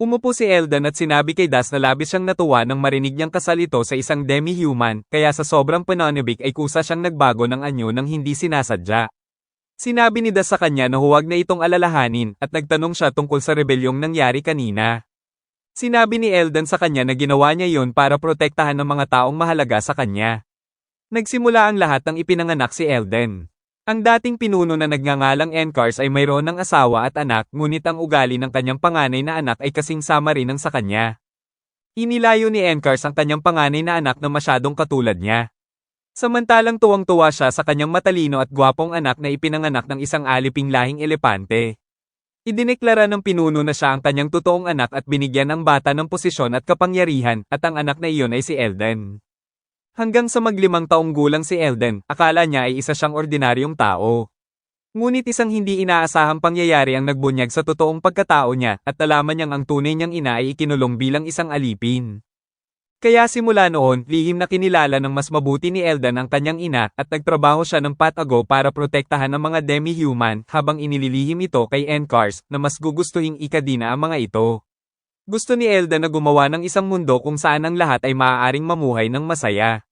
Umupo si Elden at sinabi kay Das na labis siyang natuwa nang marinig niyang kasal ito sa isang demi-human, kaya sa sobrang pananabik ay kusa siyang nagbago ng anyo nang hindi sinasadya. Sinabi ni Das sa kanya na huwag na itong alalahanin at nagtanong siya tungkol sa rebelyong nangyari kanina. Sinabi ni Elden sa kanya na ginawa niya yon para protektahan ng mga taong mahalaga sa kanya. Nagsimula ang lahat ng ipinanganak si Elden. Ang dating pinuno na nagngangalang Encars ay mayroon ng asawa at anak ngunit ang ugali ng kanyang panganay na anak ay kasing sama rin ng sa kanya. Inilayo ni Encars ang kanyang panganay na anak na masyadong katulad niya. Samantalang tuwang-tuwa siya sa kanyang matalino at gwapong anak na ipinanganak ng isang aliping lahing elepante. Idineklara ng pinuno na siya ang kanyang totoong anak at binigyan ng bata ng posisyon at kapangyarihan, at ang anak na iyon ay si Elden. Hanggang sa mag-5 taong gulang si Elden, akala niya ay isa siyang ordinaryong tao. Ngunit isang hindi inaasahang pangyayari ang nagbunyag sa totoong pagkatao niya, at nalaman niyang ang tunay niyang ina ay ikinulong bilang isang alipin. Kaya simula noon, lihim na kinilala ng mas mabuti ni Elden ang kanyang ina, at nagtrabaho siya ng patago para protektahan ang mga demi-human habang inililihim ito kay Encars na mas gugustuhing ikadina ang mga ito. Gusto ni Elden na gumawa ng isang mundo kung saan ang lahat ay maaaring mamuhay ng masaya.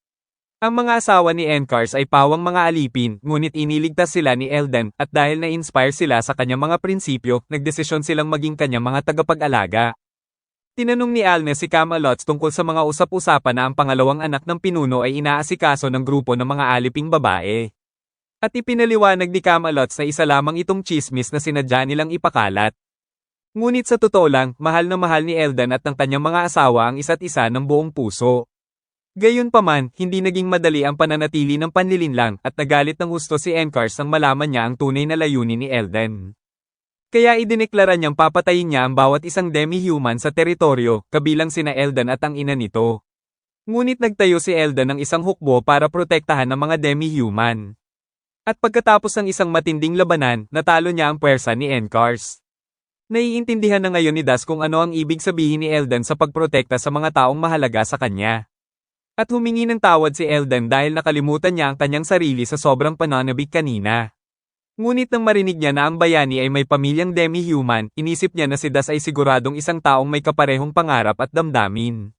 Ang mga asawa ni Encars ay pawang mga alipin, ngunit iniligtas sila ni Elden, at dahil na-inspire sila sa kanyang mga prinsipyo, nagdesisyon silang maging kanyang mga tagapag-alaga. Tinanong ni Alna si Camalots tungkol sa mga usap-usapan na ang pangalawang anak ng pinuno ay inaasikaso ng grupo ng mga aliping babae. At ipinaliwanag ni Camalots na isa lamang itong chismis na sinadya nilang ipakalat. Ngunit sa totoo lang, mahal na mahal ni Elden at ng kanyang mga asawa ang isa't isa ng buong puso. Gayunpaman, hindi naging madali ang pananatili ng panlilinlang at nagalit ng husto si Encars nang malaman niya ang tunay na layunin ni Elden. Kaya idineklara niyang papatayin niya ang bawat isang demi-human sa teritoryo, kabilang sina Elden at ang ina nito. Ngunit nagtayo si Elden ng isang hukbo para protektahan ang mga demi-human. At pagkatapos ng isang matinding labanan, natalo niya ang puwersa ni Encars. Naiintindihan na ngayon ni Das kung ano ang ibig sabihin ni Elden sa pagprotekta sa mga taong mahalaga sa kanya. At humingi ng tawad si Elden dahil nakalimutan niya ang kanyang sarili sa sobrang pananabik kanina. Ngunit nang marinig niya na ang bayani ay may pamilyang demi-human, inisip niya na si Das ay siguradong isang taong may kaparehong pangarap at damdamin.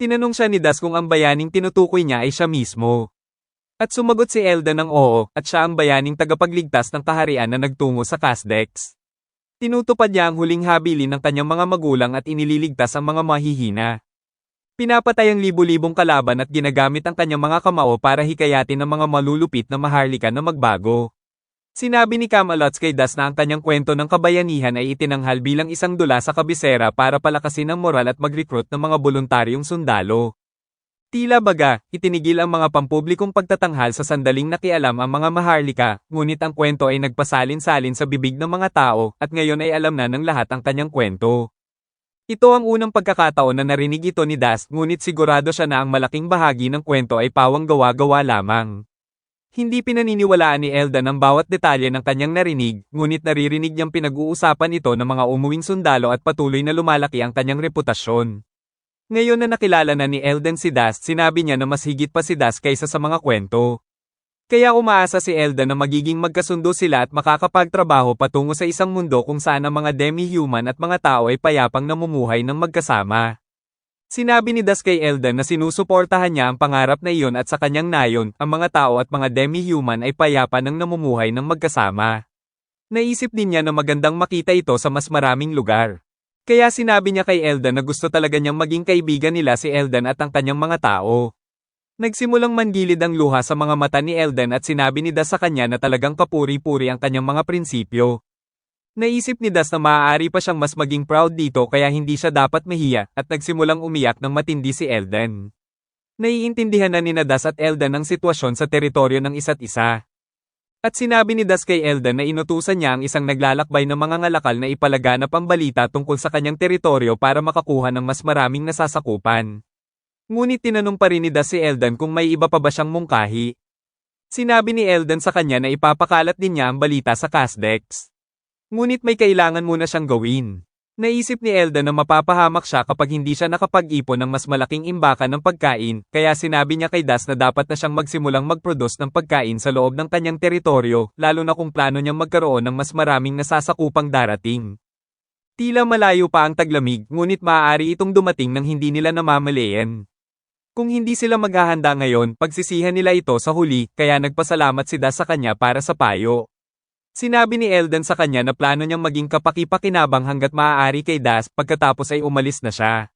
Tinanong siya ni Das kung ang bayaning tinutukoy niya ay siya mismo. At sumagot si Elden ng oo, at siya ang bayaning tagapagligtas ng kaharian na nagtungo sa Kasdex. Tinutupad niya ang huling habilin ng kanyang mga magulang at inililigtas ang mga mahihina. Pinapatay ang libu-libong kalaban at ginagamit ang kanyang mga kamao para hikayatin ang mga malulupit na maharlika na magbago. Sinabi ni Camalots kay Das na ang kanyang kwento ng kabayanihan ay itinanghal bilang isang dula sa kabisera para palakasin ang moral at mag-recruit ng mga voluntaryong sundalo. Tila baga, itinigil ang mga pampublikong pagtatanghal sa sandaling nakialam ang mga maharlika, ngunit ang kwento ay nagpasalin-salin sa bibig ng mga tao, at ngayon ay alam na ng lahat ang kanyang kwento. Ito ang unang pagkakataon na narinig ito ni Das, ngunit sigurado siya na ang malaking bahagi ng kwento ay pawang gawa-gawa lamang. Hindi pinaniniwalaan ni Elden ang bawat detalye ng kanyang narinig, ngunit naririnig niyang pinag-uusapan ito ng mga umuwing sundalo at patuloy na lumalaki ang kanyang reputasyon. Ngayon na nakilala na ni Elden si Das, sinabi niya na mas higit pa si Das kaysa sa mga kwento. Kaya umaasa si Eldan na magiging magkasundo sila at makakapagtrabaho patungo sa isang mundo kung saan ang mga demi-human at mga tao ay payapang namumuhay ng magkasama. Sinabi ni Das kay Eldan na sinusuportahan niya ang pangarap na iyon at sa kanyang nayon, ang mga tao at mga demi-human ay payapa ng namumuhay ng magkasama. Naisip din niya na magandang makita ito sa mas maraming lugar. Kaya sinabi niya kay Eldan na gusto talaga niyang maging kaibigan nila si Eldan at ang kanyang mga tao. Nagsimulang manggilid ang luha sa mga mata ni Eldan at sinabi ni Das sa kanya na talagang kapuri-puri ang kanyang mga prinsipyo. Naisip ni Das na maaari pa siyang mas maging proud dito kaya hindi siya dapat mahiya at nagsimulang umiyak ng matindi si Eldan. Naiintindihan na ni Das at Eldan ang sitwasyon sa teritoryo ng isa't isa. At sinabi ni Das kay Eldan na inutusan niya ang isang naglalakbay na mga ngalakal na ipalaganap ang balita tungkol sa kanyang teritoryo para makakuha ng mas maraming nasasakupan. Ngunit tinanong pa rin ni Das si Eldan kung may iba pa ba siyang mungkahi. Sinabi ni Eldan sa kanya na ipapakalat din niya ang balita sa Kasdex. Ngunit may kailangan muna siyang gawin. Naisip ni Eldan na mapapahamak siya kapag hindi siya nakapag-ipon ng mas malaking imbakan ng pagkain, kaya sinabi niya kay Das na dapat na siyang magsimulang mag-produce ng pagkain sa loob ng kanyang teritoryo, lalo na kung plano niyang magkaroon ng mas maraming nasasakupang darating. Tila malayo pa ang taglamig, ngunit maaari itong dumating nang hindi nila namamalayan. Kung hindi sila maghahanda ngayon, pagsisihan nila ito sa huli, kaya nagpasalamat si Das sa kanya para sa payo. Sinabi ni Eldan sa kanya na plano niyang maging kapaki-pakinabang hanggat maaari kay Das pagkatapos ay umalis na siya.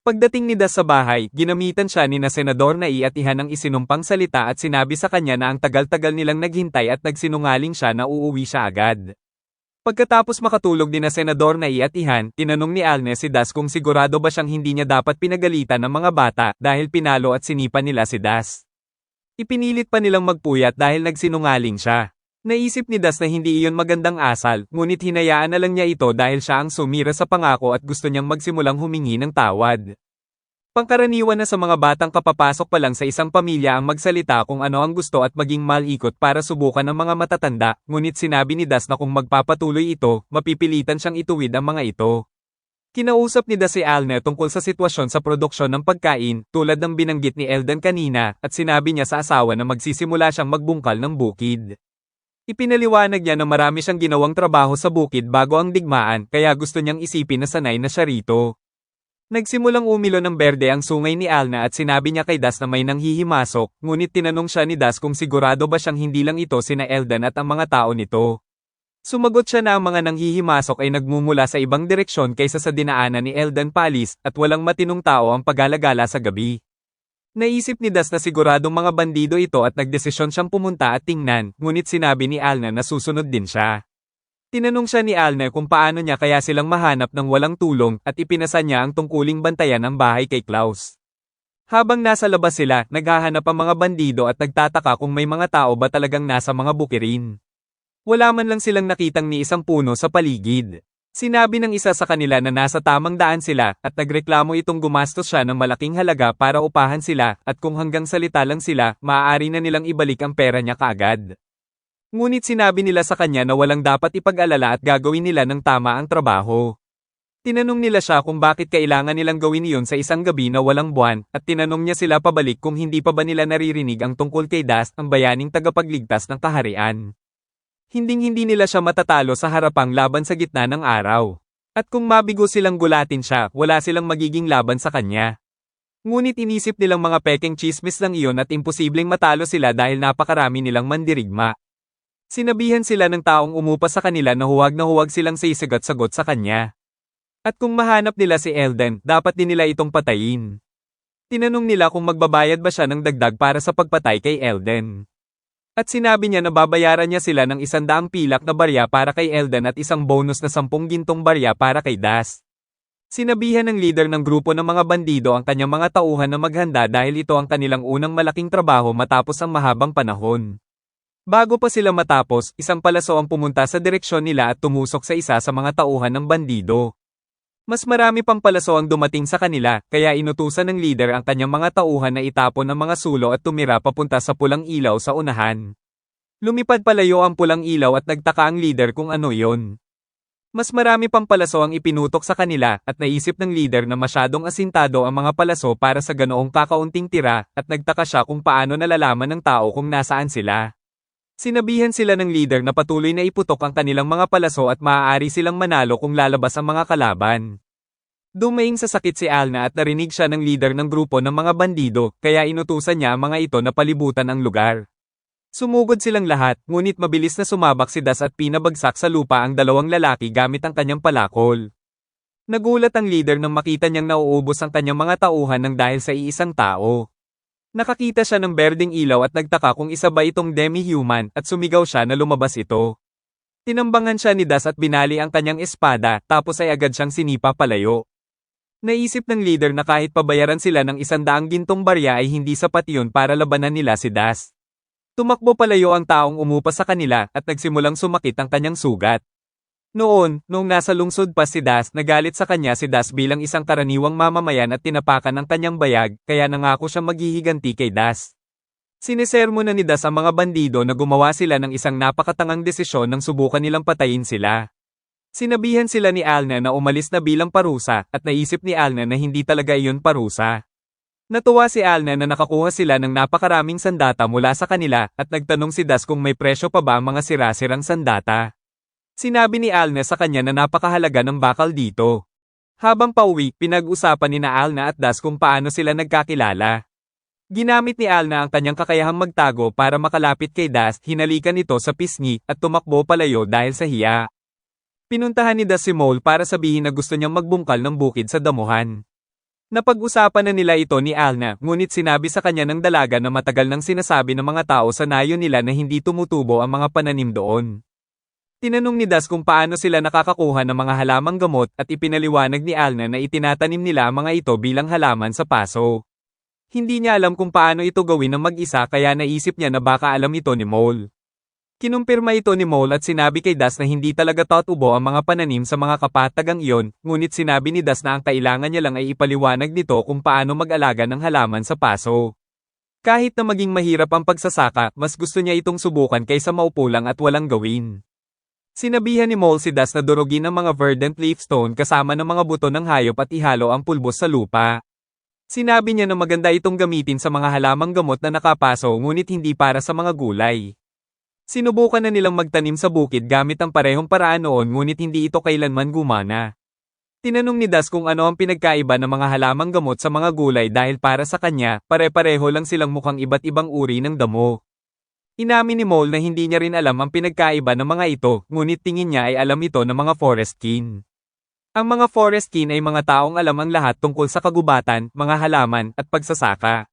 Pagdating ni Das sa bahay, ginamitan siya ni na Senador Nai at Ihan ng isinumpang salita at sinabi sa kanya na ang tagal-tagal nilang naghintay at nagsinungaling siya na uuwi siya agad. Pagkatapos makatulog din na Senador Nai at Ihan, tinanong ni Alne si Das kung sigurado ba siyang hindi niya dapat pinagalitan ng mga bata dahil pinalo at sinipa nila si Das. Ipinilit pa nilang magpuyat dahil nagsinungaling siya. Naisip ni Das na hindi iyon magandang asal, ngunit hinayaan na lang niya ito dahil siya ang sumira sa pangako at gusto niyang magsimulang humingi ng tawad. Pangkaraniwan na sa mga batang kapapasok pa lang sa isang pamilya ang magsalita kung ano ang gusto at maging malikot para subukan ng mga matatanda, ngunit sinabi ni Das na kung magpapatuloy ito, mapipilitan siyang ituwid ang mga ito. Kinausap ni Das si Alne tungkol sa sitwasyon sa produksyon ng pagkain, tulad ng binanggit ni Eldan kanina, at sinabi niya sa asawa na magsisimula siyang magbungkal ng bukid. Ipinaliwanag niya na marami siyang ginawang trabaho sa bukid bago ang digmaan, kaya gusto niyang isipin na sanay na siya rito. Nagsimulang umilo ng berde ang sungay ni Alna at sinabi niya kay Das na may nanghihimasok, ngunit tinanong siya ni Das kung sigurado ba siyang hindi lang ito sina Eldan at ang mga tao nito. Sumagot siya na ang mga nanghihimasok ay nagmumula sa ibang direksyon kaysa sa dinaanan ni Eldan Palis at walang matinong tao ang pag-alagala sa gabi. Naisip ni Das na siguradong mga bandido ito at nagdesisyon siyang pumunta at tingnan, ngunit sinabi ni Alna na susunod din siya. Tinanong siya ni Alna kung paano niya kaya silang mahanap ng walang tulong at ipinasa niya ang tungkuling bantayan ang bahay kay Klaus. Habang nasa labas sila, naghahanap ang mga bandido at nagtataka kung may mga tao ba talagang nasa mga bukirin. Wala man lang silang nakitang ni isang puno sa paligid. Sinabi ng isa sa kanila na nasa tamang daan sila at nagreklamo itong gumastos siya ng malaking halaga para upahan sila at kung hanggang salita lang sila, maaari na nilang ibalik ang pera niya kaagad. Ngunit sinabi nila sa kanya na walang dapat ipag-alala at gagawin nila ng tama ang trabaho. Tinanong nila siya kung bakit kailangan nilang gawin iyon sa isang gabi na walang buwan, at tinanong niya sila pabalik kung hindi pa ba nila naririnig ang tungkol kay Das, ang bayaning tagapagligtas ng kaharian. Hinding-hindi nila siya matatalo sa harapang laban sa gitna ng araw. At kung mabigo silang gulatin siya, wala silang magiging laban sa kanya. Ngunit inisip nilang mga pekeng chismis lang iyon at imposibleng matalo sila dahil napakarami nilang mandirigma. Sinabihan sila ng taong umupa sa kanila na huwag silang sisigat-sagot sa kanya. At kung mahanap nila si Eldan, dapat din nila itong patayin. Tinanong nila kung magbabayad ba siya ng dagdag para sa pagpatay kay Eldan. At sinabi niya na babayaran niya sila ng 100 pilak na barya para kay Eldan at isang bonus na 10 gintong barya para kay Das. Sinabihan ng leader ng grupo ng mga bandido ang kanyang mga tauhan na maghanda dahil ito ang kanilang unang malaking trabaho matapos ang mahabang panahon. Bago pa sila matapos, isang palaso ang pumunta sa direksyon nila at tumusok sa isa sa mga tauhan ng bandido. Mas marami pang palaso ang dumating sa kanila, kaya inutusan ng leader ang kanyang mga tauhan na itapon ang mga sulo at tumira papunta sa pulang ilaw sa unahan. Lumipad palayo ang pulang ilaw at nagtaka ang leader kung ano iyon. Mas marami pang palaso ang ipinutok sa kanila at naisip ng leader na masyadong asintado ang mga palaso para sa ganoong kakaunting tira at nagtaka siya kung paano nalalaman ng tao kung nasaan sila. Sinabihan sila ng leader na patuloy na iputok ang kanilang mga palaso at maaari silang manalo kung lalabas ang mga kalaban. Dumaing sa sakit si Alna at narinig siya ng leader ng grupo ng mga bandido, kaya inutusan niya ang mga ito na palibutan ang lugar. Sumugod silang lahat, ngunit mabilis na sumabak si Das at pinabagsak sa lupa ang dalawang lalaki gamit ang kanyang palakol. Nagulat ang leader nang makita niyang nauubos ang kanyang mga tauhan ng dahil sa iisang tao. Nakakita siya ng berdeng ilaw at nagtaka kung isa ba itong demi-human at sumigaw siya na lumabas ito. Tinambangan siya ni Das at binali ang kanyang espada tapos ay agad siyang sinipa palayo. Naisip ng leader na kahit pabayaran sila ng 100 gintong barya ay hindi sapat yun para labanan nila si Das. Tumakbo palayo ang taong umupa sa kanila at nagsimulang sumakit ang kanyang sugat. Noong nasa lungsod pa si Das, nagalit sa kanya si Das bilang isang karaniwang mamamayan at tinapakan ang kanyang bayag, kaya nangako siyang maghihiganti kay Das. Sinisermo na ni Das ang mga bandido na gumawa sila ng isang napakatangang desisyon nang subukan nilang patayin sila. Sinabihan sila ni Alna na umalis na bilang parusa at naisip ni Alna na hindi talaga iyon parusa. Natuwa si Alna na nakakuha sila ng napakaraming sandata mula sa kanila at nagtanong si Das kung may presyo pa ba ang mga sira-sirang sandata. Sinabi ni Alna sa kanya na napakahalaga ng bakal dito. Habang pauwi, pinag-usapan ni Alna at Das kung paano sila nagkakilala. Ginamit ni Alna ang kanyang kakayahang magtago para makalapit kay Das, hinalikan ito sa pisngi at tumakbo palayo dahil sa hiya. Pinuntahan ni Das si Mole para sabihin na gusto niyang magbungkal ng bukid sa damuhan. Napag-usapan na nila ito ni Alna, ngunit sinabi sa kanya ng dalaga na matagal nang sinasabi ng mga tao sa nayo nila na hindi tumutubo ang mga pananim doon. Tinanong ni Das kung paano sila nakakakuha ng mga halamang gamot at ipinaliwanag ni Alna na itinatanim nila ang mga ito bilang halaman sa paso. Hindi niya alam kung paano ito gawin ng mag-isa kaya naisip niya na baka alam ito ni Mole. Kinumpirma ito ni Mole at sinabi kay Das na hindi talaga tatubo ang mga pananim sa mga kapatagang iyon, ngunit sinabi ni Das na ang kailangan niya lang ay ipaliwanag nito kung paano mag-alaga ng halaman sa paso. Kahit na maging mahirap ang pagsasaka, mas gusto niya itong subukan kaysa maupo lang at walang gawin. Sinabihan ni Mole si Das na durugin ang mga verdant leaf stone kasama ng mga buto ng hayop at ihalo ang pulbos sa lupa. Sinabi niya na maganda itong gamitin sa mga halamang gamot na nakapaso ngunit hindi para sa mga gulay. Sinubukan na nilang magtanim sa bukid gamit ang parehong paraan noon ngunit hindi ito kailanman gumana. Tinanong ni Das kung ano ang pinagkaiba ng mga halamang gamot sa mga gulay dahil para sa kanya, pare-pareho lang silang mukhang iba't ibang uri ng damo. Inamin ni Mole na hindi niya rin alam ang pinagkaiba ng mga ito, ngunit tingin niya ay alam ito ng mga forest kin. Ang mga forest kin ay mga taong alam ang lahat tungkol sa kagubatan, mga halaman, at pagsasaka.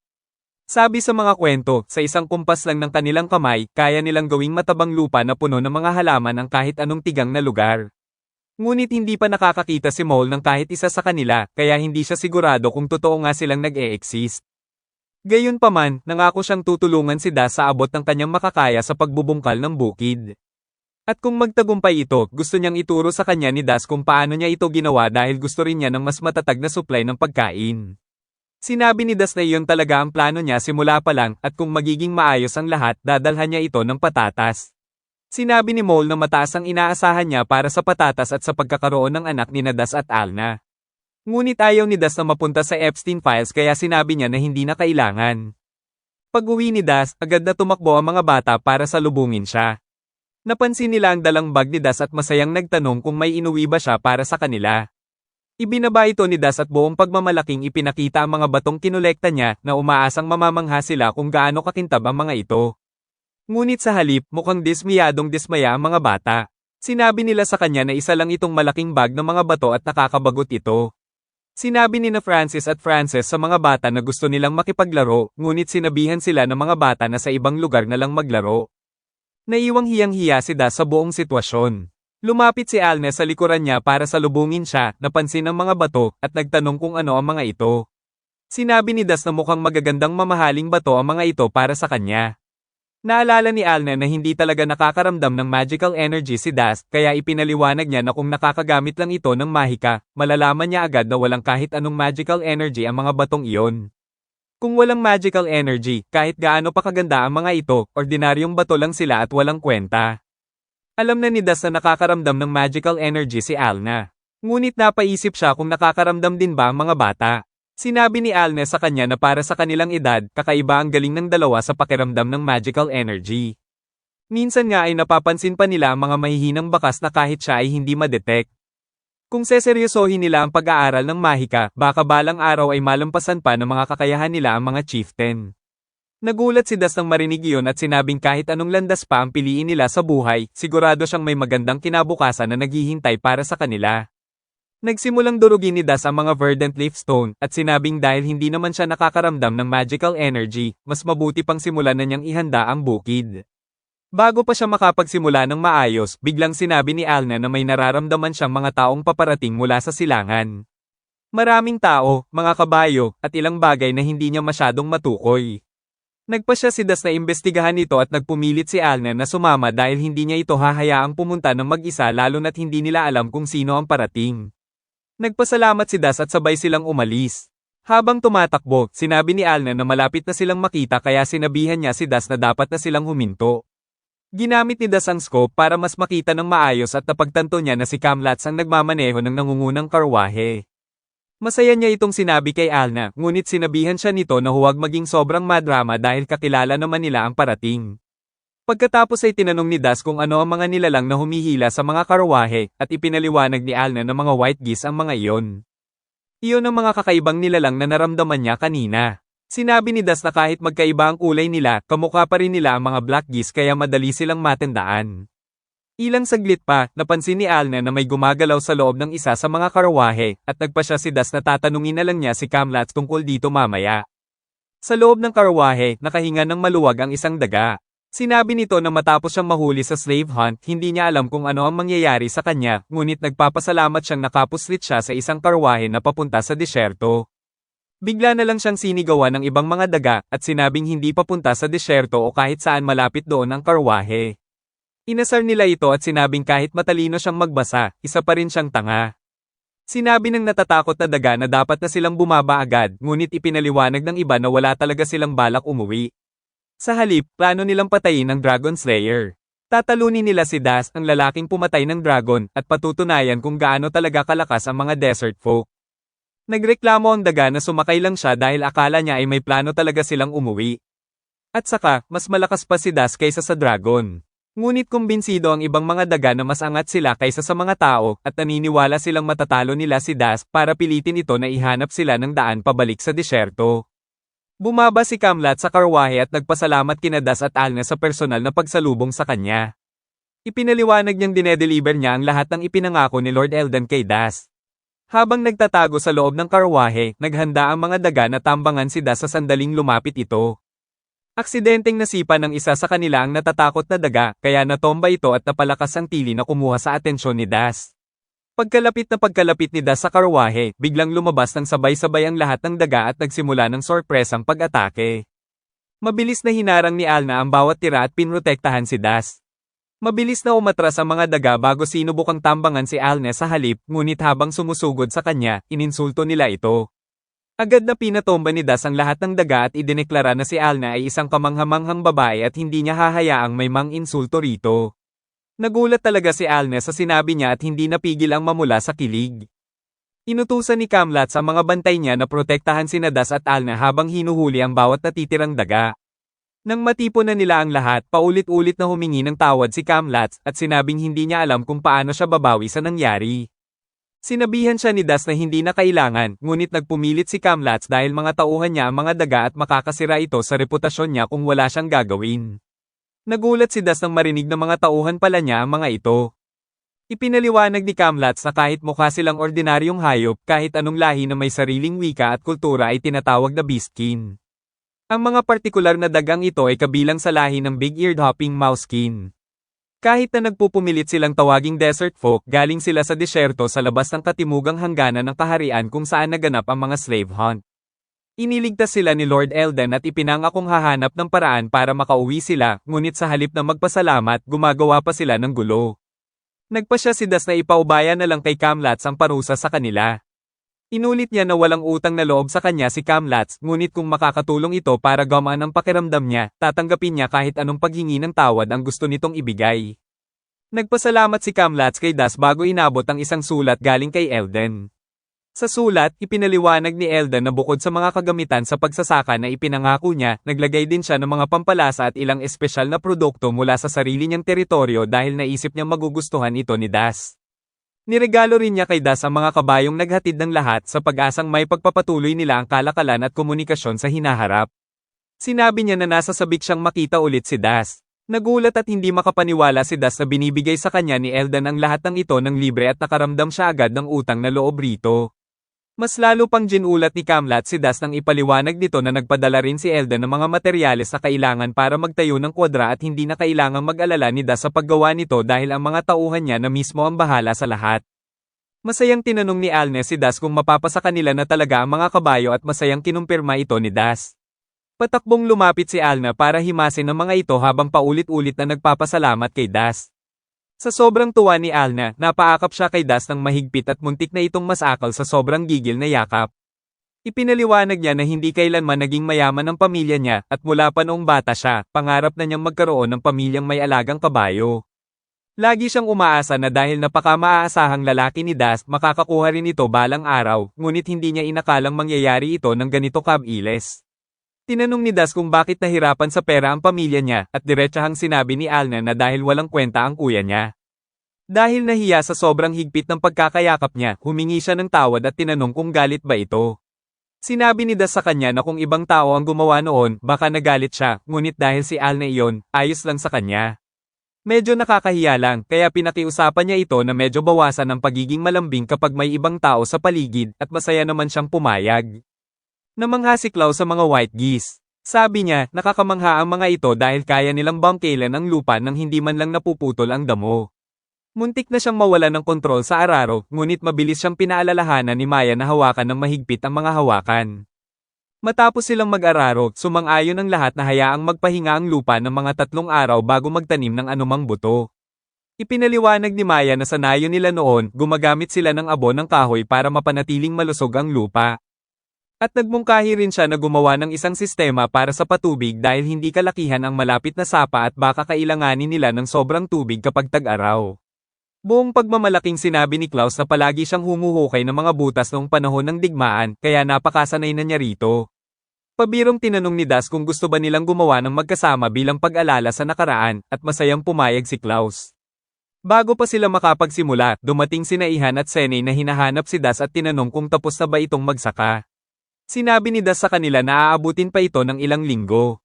Sabi sa mga kwento, sa isang kumpas lang ng kanilang kamay, kaya nilang gawing matabang lupa na puno ng mga halaman ang kahit anong tigang na lugar. Ngunit hindi pa nakakakita si Mole ng kahit isa sa kanila, kaya hindi siya sigurado kung totoo nga silang nag-e-exist. Gayunpaman, nangako siyang tutulungan si Das sa abot ng kanyang makakaya sa pagbubungkal ng bukid. At kung magtagumpay ito, gusto niyang ituro sa kanya ni Das kung paano niya ito ginawa dahil gusto rin niya ng mas matatag na supply ng pagkain. Sinabi ni Das na iyon talaga ang plano niya simula pa lang at kung magiging maayos ang lahat, dadalhan niya ito ng patatas. Sinabi ni Mole na mataas ang inaasahan niya para sa patatas at sa pagkakaroon ng anak ni Das at Alna. Ngunit ayaw ni Das na mapunta sa Epstein Files kaya sinabi niya na hindi na kailangan. Pag-uwi ni Das, agad na tumakbo ang mga bata para salubungin siya. Napansin nila ang dalang bag ni Das at masayang nagtanong kung may inuwi ba siya para sa kanila. Ibinaba ito ni Das at buong pagmamalaking ipinakita ang mga batong kinolekta niya na umaasang mamamangha sila kung gaano kakintab ang mga ito. Ngunit sa halip, mukhang dismayadong dismaya ang mga bata. Sinabi nila sa kanya na isa lang itong malaking bag ng mga bato at nakakabagot ito. Sinabi ni Francis at Frances sa mga bata na gusto nilang makipaglaro, ngunit sinabihan sila ng mga bata na sa ibang lugar na lang maglaro. Naiwang hiyang-hiya si Das sa buong sitwasyon. Lumapit si Alna sa likuran niya para salubungin siya, napansin ang mga bato, at nagtanong kung ano ang mga ito. Sinabi ni Das na mukhang magagandang mamahaling bato ang mga ito para sa kanya. Naalala ni Alna na hindi talaga nakakaramdam ng magical energy si Das, kaya ipinaliwanag niya na kung nakakagamit lang ito ng mahika, malalaman niya agad na walang kahit anong magical energy ang mga batong iyon. Kung walang magical energy, kahit gaano pa kaganda ang mga ito, ordinaryong bato lang sila at walang kwenta. Alam na ni Das na nakakaramdam ng magical energy si Alna. Ngunit napaisip siya kung nakakaramdam din ba ang mga bata. Sinabi ni Alna sa kanya na para sa kanilang edad, kakaiba ang galing ng dalawa sa pakiramdam ng magical energy. Minsan nga ay napapansin pa nila ang mga mahihinang bakas na kahit siya ay hindi madetect. Kung seseryosohin nila ang pag-aaral ng mahika, baka balang araw ay malampasan pa ng mga kakayahan nila ang mga chieftain. Nagulat si Das nang marinig iyon at sinabing kahit anong landas pa ang piliin nila sa buhay, sigurado siyang may magandang kinabukasan na naghihintay para sa kanila. Nagsimulang durugin ni Das ang mga verdant leaf stone, at sinabing dahil hindi naman siya nakakaramdam ng magical energy, mas mabuti pang simulan na niyang ihanda ang bukid. Bago pa siya makapagsimula ng maayos, biglang sinabi ni Alna na may nararamdaman siyang mga taong paparating mula sa silangan. Maraming tao, mga kabayo, at ilang bagay na hindi niya masyadong matukoy. Nagpasya si Das na imbestigahan ito at nagpumilit si Alna na sumama dahil hindi niya ito hahayaang pumunta ng mag-isa lalo na't hindi nila alam kung sino ang parating. Nagpasalamat si Das at sabay silang umalis. Habang tumatakbo, sinabi ni Alna na malapit na silang makita kaya sinabihan niya si Das na dapat na silang huminto. Ginamit ni Das ang scope para mas makita ng maayos at napagtanto niya na si Kamlats ang nagmamaneho ng nangungunang karwahe. Masaya niya itong sinabi kay Alna, ngunit sinabihan siya nito na huwag maging sobrang madrama dahil kakilala naman nila ang parating. Pagkatapos ay tinanong ni Das kung ano ang mga nilalang na humihila sa mga karwahe, at ipinaliwanag ni Alna na mga white geese ang mga iyon. Iyon ang mga kakaibang nilalang na naramdaman niya kanina. Sinabi ni Das na kahit magkaiba ang kulay nila, kamukha pa rin nila ang mga black geese kaya madali silang matandaan. Ilang saglit pa, napansin ni Alna na may gumagalaw sa loob ng isa sa mga karwahe, at nagpasya si Das na tatanungin na lang niya si Kamlats tungkol dito mamaya. Sa loob ng karwahe, nakahinga ng maluwag ang isang daga. Sinabi nito na matapos siyang mahuli sa slave hunt, hindi niya alam kung ano ang mangyayari sa kanya, ngunit nagpapasalamat siyang nakapuslit siya sa isang karwahe na papunta sa disyerto. Bigla na lang siyang sinigawan ng ibang mga daga, at sinabing hindi papunta sa disyerto o kahit saan malapit doon ang karwahe. Inasar nila ito at sinabing kahit matalino siyang magbasa, isa pa rin siyang tanga. Sinabi ng natatakot na daga na dapat na silang bumaba agad, ngunit ipinaliwanag ng iba na wala talaga silang balak umuwi. Sa halip, plano nilang patayin ang Dragon Slayer. Tatalunin nila si Das, ang lalaking pumatay ng dragon, at patutunayan kung gaano talaga kalakas ang mga desert folk. Nagreklamo ang daga na sumakay lang siya dahil akala niya ay may plano talaga silang umuwi. At saka, mas malakas pa si Das kaysa sa dragon. Ngunit kumbinsido ang ibang mga daga na mas angat sila kaysa sa mga tao, at naniniwala silang matatalo nila si Das para pilitin ito na ihanap sila ng daan pabalik sa disyerto. Bumaba si Kamlat sa karwahe at nagpasalamat kina Das at Alna sa personal na pagsalubong sa kanya. Ipinaliwanag niyang dinedeliver niya ang lahat ng ipinangako ni Lord Eldan kay Das. Habang nagtatago sa loob ng karwahe, naghanda ang mga daga na tambangan si Das sa sandaling lumapit ito. Aksidenteng nasipa ng isa sa kanila ang natatakot na daga, kaya natomba ito at napalakas ang tili na kumuha sa atensyon ni Das. Pagkalapit ni Das sa karwahe, biglang lumabas ng sabay-sabay ang lahat ng daga at nagsimula ng sorpresang pag-atake. Mabilis na hinarang ni Alna ang bawat tira at pinrotektahan si Das. Mabilis na umatras ang mga daga bago sinubukang tambangan si Alna sa halip, ngunit habang sumusugod sa kanya, ininsulto nila ito. Agad na pinatomba ni Das ang lahat ng daga at idineklara na si Alna ay isang kamanghamanghang babae at hindi niya hahayaang may mang-insulto rito. Nagulat talaga si Alna sa sinabi niya at hindi napigil ang mamula sa kilig. Inutusan ni Kamlat sa mga bantay niya na protektahan sina Das at Alna habang hinuhuli ang bawat natitirang daga. Nang matipon na nila ang lahat, paulit-ulit na humingi ng tawad si Kamlat at sinabing hindi niya alam kung paano siya babawi sa nangyari. Sinabihan siya ni Das na hindi na kailangan, ngunit nagpumilit si Kamlats dahil mga tauhan niya ang mga daga at makakasira ito sa reputasyon niya kung wala siyang gagawin. Nagulat si Das nang marinig na mga tauhan pala niya ang mga ito. Ipinaliwanag ni Kamlats na kahit mukha silang ordinaryong hayop, kahit anong lahi na may sariling wika at kultura ay tinatawag na beastkin. Ang mga partikular na dagang ito ay kabilang sa lahi ng big-eared hopping mousekin. Kahit na nagpupumilit silang tawaging desert folk, galing sila sa disyerto sa labas ng katimugang hangganan ng kaharian kung saan naganap ang mga slave hunt. Iniligtas sila ni Lord Eldan at ipinangakong hahanap ng paraan para makauwi sila, ngunit sa halip na magpasalamat, gumagawa pa sila ng gulo. Nagpasya si Das na ipaubaya na lang kay Kamlats ang parusa sa kanila. Inulit niya na walang utang na loob sa kanya si Kamlats, ngunit kung makakatulong ito para gumaan ang pakiramdam niya, tatanggapin niya kahit anong paghingi ng tawad ang gusto nitong ibigay. Nagpasalamat si Kamlats kay Das bago inabot ang isang sulat galing kay Elden. Sa sulat, ipinaliwanag ni Elden na bukod sa mga kagamitan sa pagsasaka na ipinangako niya, naglagay din siya ng mga pampalasa at ilang espesyal na produkto mula sa sarili niyang teritoryo dahil naisip niyang magugustuhan ito ni Das. Niregalo rin niya kay Das ang mga kabayong naghatid ng lahat sa pag-asang may pagpapatuloy nila ang kalakalan at komunikasyon sa hinaharap. Sinabi niya na nasa sabik siyang makita ulit si Das. Nagulat at hindi makapaniwala si Das na binibigay sa kanya ni Elden ang lahat ng ito ng libre at nakaramdam siya agad ng utang na loob rito. Mas lalo pang ginulat ni Kamlat si Das nang ipaliwanag nito na nagpadala rin si Elden ng mga materyales na kailangan para magtayo ng kwadra at hindi na kailangang mag-alala ni Das sa paggawa nito dahil ang mga tauhan niya na mismo ang bahala sa lahat. Masayang tinanong ni Alne si Das kung mapapasa kanila na talaga ang mga kabayo at masayang kinumpirma ito ni Das. Patakbong lumapit si Alna para himasin ang mga ito habang paulit-ulit na nagpapasalamat kay Das. Sa sobrang tuwa ni Alna, napaakap siya kay Das ng mahigpit at muntik na itong masakal sa sobrang gigil na yakap. Ipinaliwanag niya na hindi kailanman naging mayaman ang pamilya niya at mula pa noong bata siya, pangarap na niyang magkaroon ng pamilyang may alagang kabayo. Lagi siyang umaasa na dahil napaka-maaasahang lalaki ni Das, makakakuha rin ito balang araw, ngunit hindi niya inakalang mangyayari ito ng ganito kabilis. Tinanong ni Das kung bakit nahirapan sa pera ang pamilya niya at diretsahang sinabi ni Alna na dahil walang kwenta ang kuya niya. Dahil nahiya sa sobrang higpit ng pagkakayakap niya, humingi siya ng tawad at tinanong kung galit ba ito. Sinabi ni Das sa kanya na kung ibang tao ang gumawa noon, baka nagalit siya, ngunit dahil si Alna iyon, ayos lang sa kanya. Medyo nakakahiya lang, kaya pinakiusapan niya ito na medyo bawasan ang pagiging malambing kapag may ibang tao sa paligid at masaya naman siyang pumayag. Namangha si Klaus sa mga white geese. Sabi niya, nakakamangha ang mga ito dahil kaya nilang bangkailan ang lupa nang hindi man lang napuputol ang damo. Muntik na siyang mawala ng kontrol sa araro, ngunit mabilis siyang pinaalalahanan ni Maya na hawakan ng mahigpit ang mga hawakan. Matapos silang mag-araro, sumang-ayon ang lahat na hayaang magpahinga ang lupa ng mga 3 araw bago magtanim ng anumang buto. Ipinaliwanag ni Maya na sa nayo nila noon, gumagamit sila ng abo ng kahoy para mapanatiling malusog ang lupa. At nagmungkahi rin siya na gumawa ng isang sistema para sa patubig dahil hindi kalakihan ang malapit na sapa at baka kailanganin nila ng sobrang tubig kapag tag-araw. Buong pagmamalaking sinabi ni Klaus na palagi siyang humuhukay ng mga butas noong panahon ng digmaan, kaya napakasanay na niya rito. Pabirong tinanong ni Das kung gusto ba nilang gumawa ng magkasama bilang pag-alala sa nakaraan, at masayang pumayag si Klaus. Bago pa sila makapagsimula, dumating sina Ihan at Senay na hinahanap si Das at tinanong kung tapos na ba itong magsaka. Sinabi ni Das sa kanila na aabutin pa ito ng ilang linggo.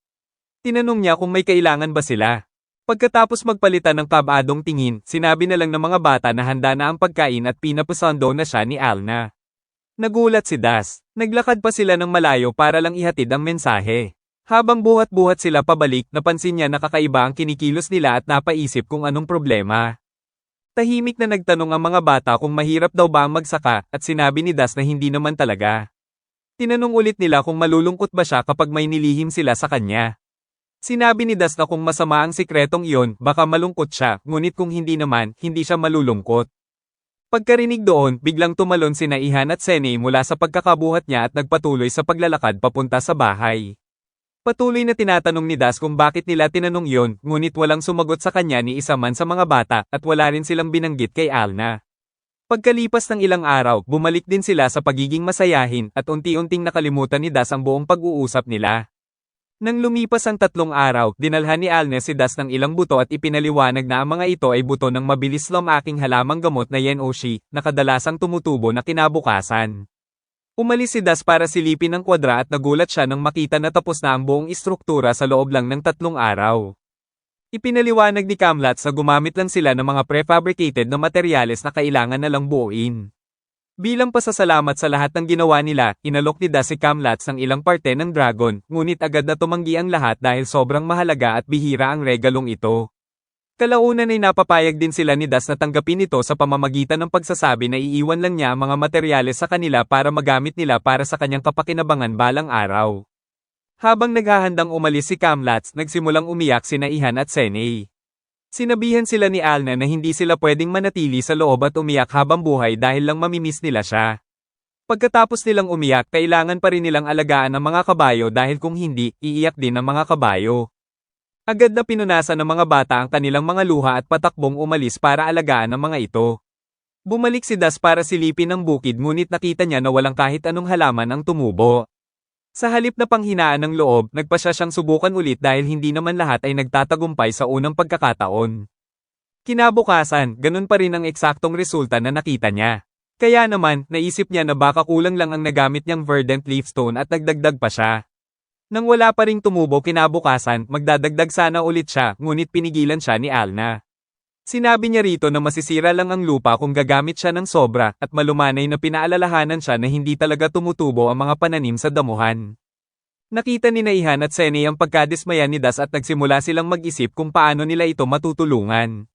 Tinanong niya kung may kailangan ba sila. Pagkatapos magpalitan ng kabadong tingin, sinabi na lang ng mga bata na handa na ang pagkain at pinapasando na siya ni Alna. Nagulat si Das. Naglakad pa sila ng malayo para lang ihatid ang mensahe. Habang buhat-buhat sila pabalik, napansin niya na kakaiba ang kinikilos nila at napaisip kung anong problema. Tahimik na nagtanong ang mga bata kung mahirap daw ba ang magsaka, at sinabi ni Das na hindi naman talaga. Tinanong ulit nila kung malulungkot ba siya kapag may nilihim sila sa kanya. Sinabi ni Das na kung masama ang sikretong iyon, baka malungkot siya, ngunit kung hindi naman, hindi siya malulungkot. Pagkarinig doon, biglang tumalon sina Ihan at Senay mula sa pagkakabuhat niya at nagpatuloy sa paglalakad papunta sa bahay. Patuloy na tinatanong ni Das kung bakit nila tinanong iyon, ngunit walang sumagot sa kanya ni isa man sa mga bata, at wala rin silang binanggit kay Alna. Pagkalipas ng ilang araw, bumalik din sila sa pagiging masayahin at unti-unting nakalimutan ni Das ang buong pag-uusap nila. Nang lumipas ang 3 araw, dinalhan ni Alne si Das ng ilang buto at ipinaliwanag na ang mga ito ay buto ng mabilis lumaking halamang gamot na Yen-Oshi, na kadalasang tumutubo na kinabukasan. Umalis si Das para silipin ang kwadra at nagulat siya nang makita na tapos na ang buong istruktura sa loob lang ng 3 araw. Ipinaliwanag ni Kamlats na gumamit lang sila ng mga prefabricated na materyales na kailangan na lang buuin. Bilang pasasalamat sa lahat ng ginawa nila, inalok ni Das si Kamlats ng ilang parte ng dragon, ngunit agad na tumanggi ang lahat dahil sobrang mahalaga at bihira ang regalong ito. Kalaunan ay napapayag din sila ni Das na tanggapin ito sa pamamagitan ng pagsasabi na iiwan lang niya ang mga materyales sa kanila para magamit nila para sa kanyang kapakinabangan balang araw. Habang naghahandang umalis si Kamlats, nagsimulang umiyak sina Ihan at Senay. Sinabihan sila ni Alna na hindi sila pwedeng manatili sa loob at umiyak habang buhay dahil lang mamimiss nila siya. Pagkatapos nilang umiyak, kailangan pa rin nilang alagaan ang mga kabayo dahil kung hindi, iiyak din ang mga kabayo. Agad na pinunasan ng mga bata ang kanilang mga luha at patakbong umalis para alagaan ang mga ito. Bumalik si Das para silipin ang bukid ngunit nakita niya na walang kahit anong halaman ang tumubo. Sa halip na panghinaan ng loob, nagpasya siyang subukan ulit dahil hindi naman lahat ay nagtatagumpay sa unang pagkakataon. Kinabukasan, ganun pa rin ang eksaktong resulta na nakita niya. Kaya naman, naisip niya na baka kulang lang ang nagamit niyang verdant leaf stone at nagdagdag pa siya. Nang wala pa ring tumubo kinabukasan, magdadagdag sana ulit siya, ngunit pinigilan siya ni Alna. Sinabi niya rito na masisira lang ang lupa kung gagamit siya ng sobra, at malumanay na pinaalalahanan siya na hindi talaga tumutubo ang mga pananim sa damuhan. Nakita ni Naihan at Sene ang pagkadismaya ni Das at nagsimula silang mag-isip kung paano nila ito matutulungan.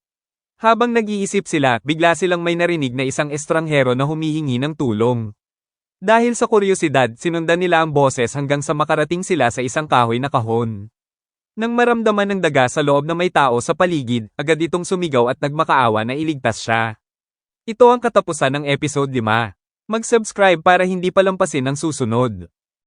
Habang nag-iisip sila, bigla silang may narinig na isang estranghero na humihingi ng tulong. Dahil sa kuryosidad, sinundan nila ang boses hanggang sa makarating sila sa isang kahoy na kahon. Nang maramdaman ng daga sa loob na may tao sa paligid, agad itong sumigaw at nagmakaawa na iligtas siya. Ito ang katapusan ng episode 5. Mag-subscribe para hindi palampasin ang susunod.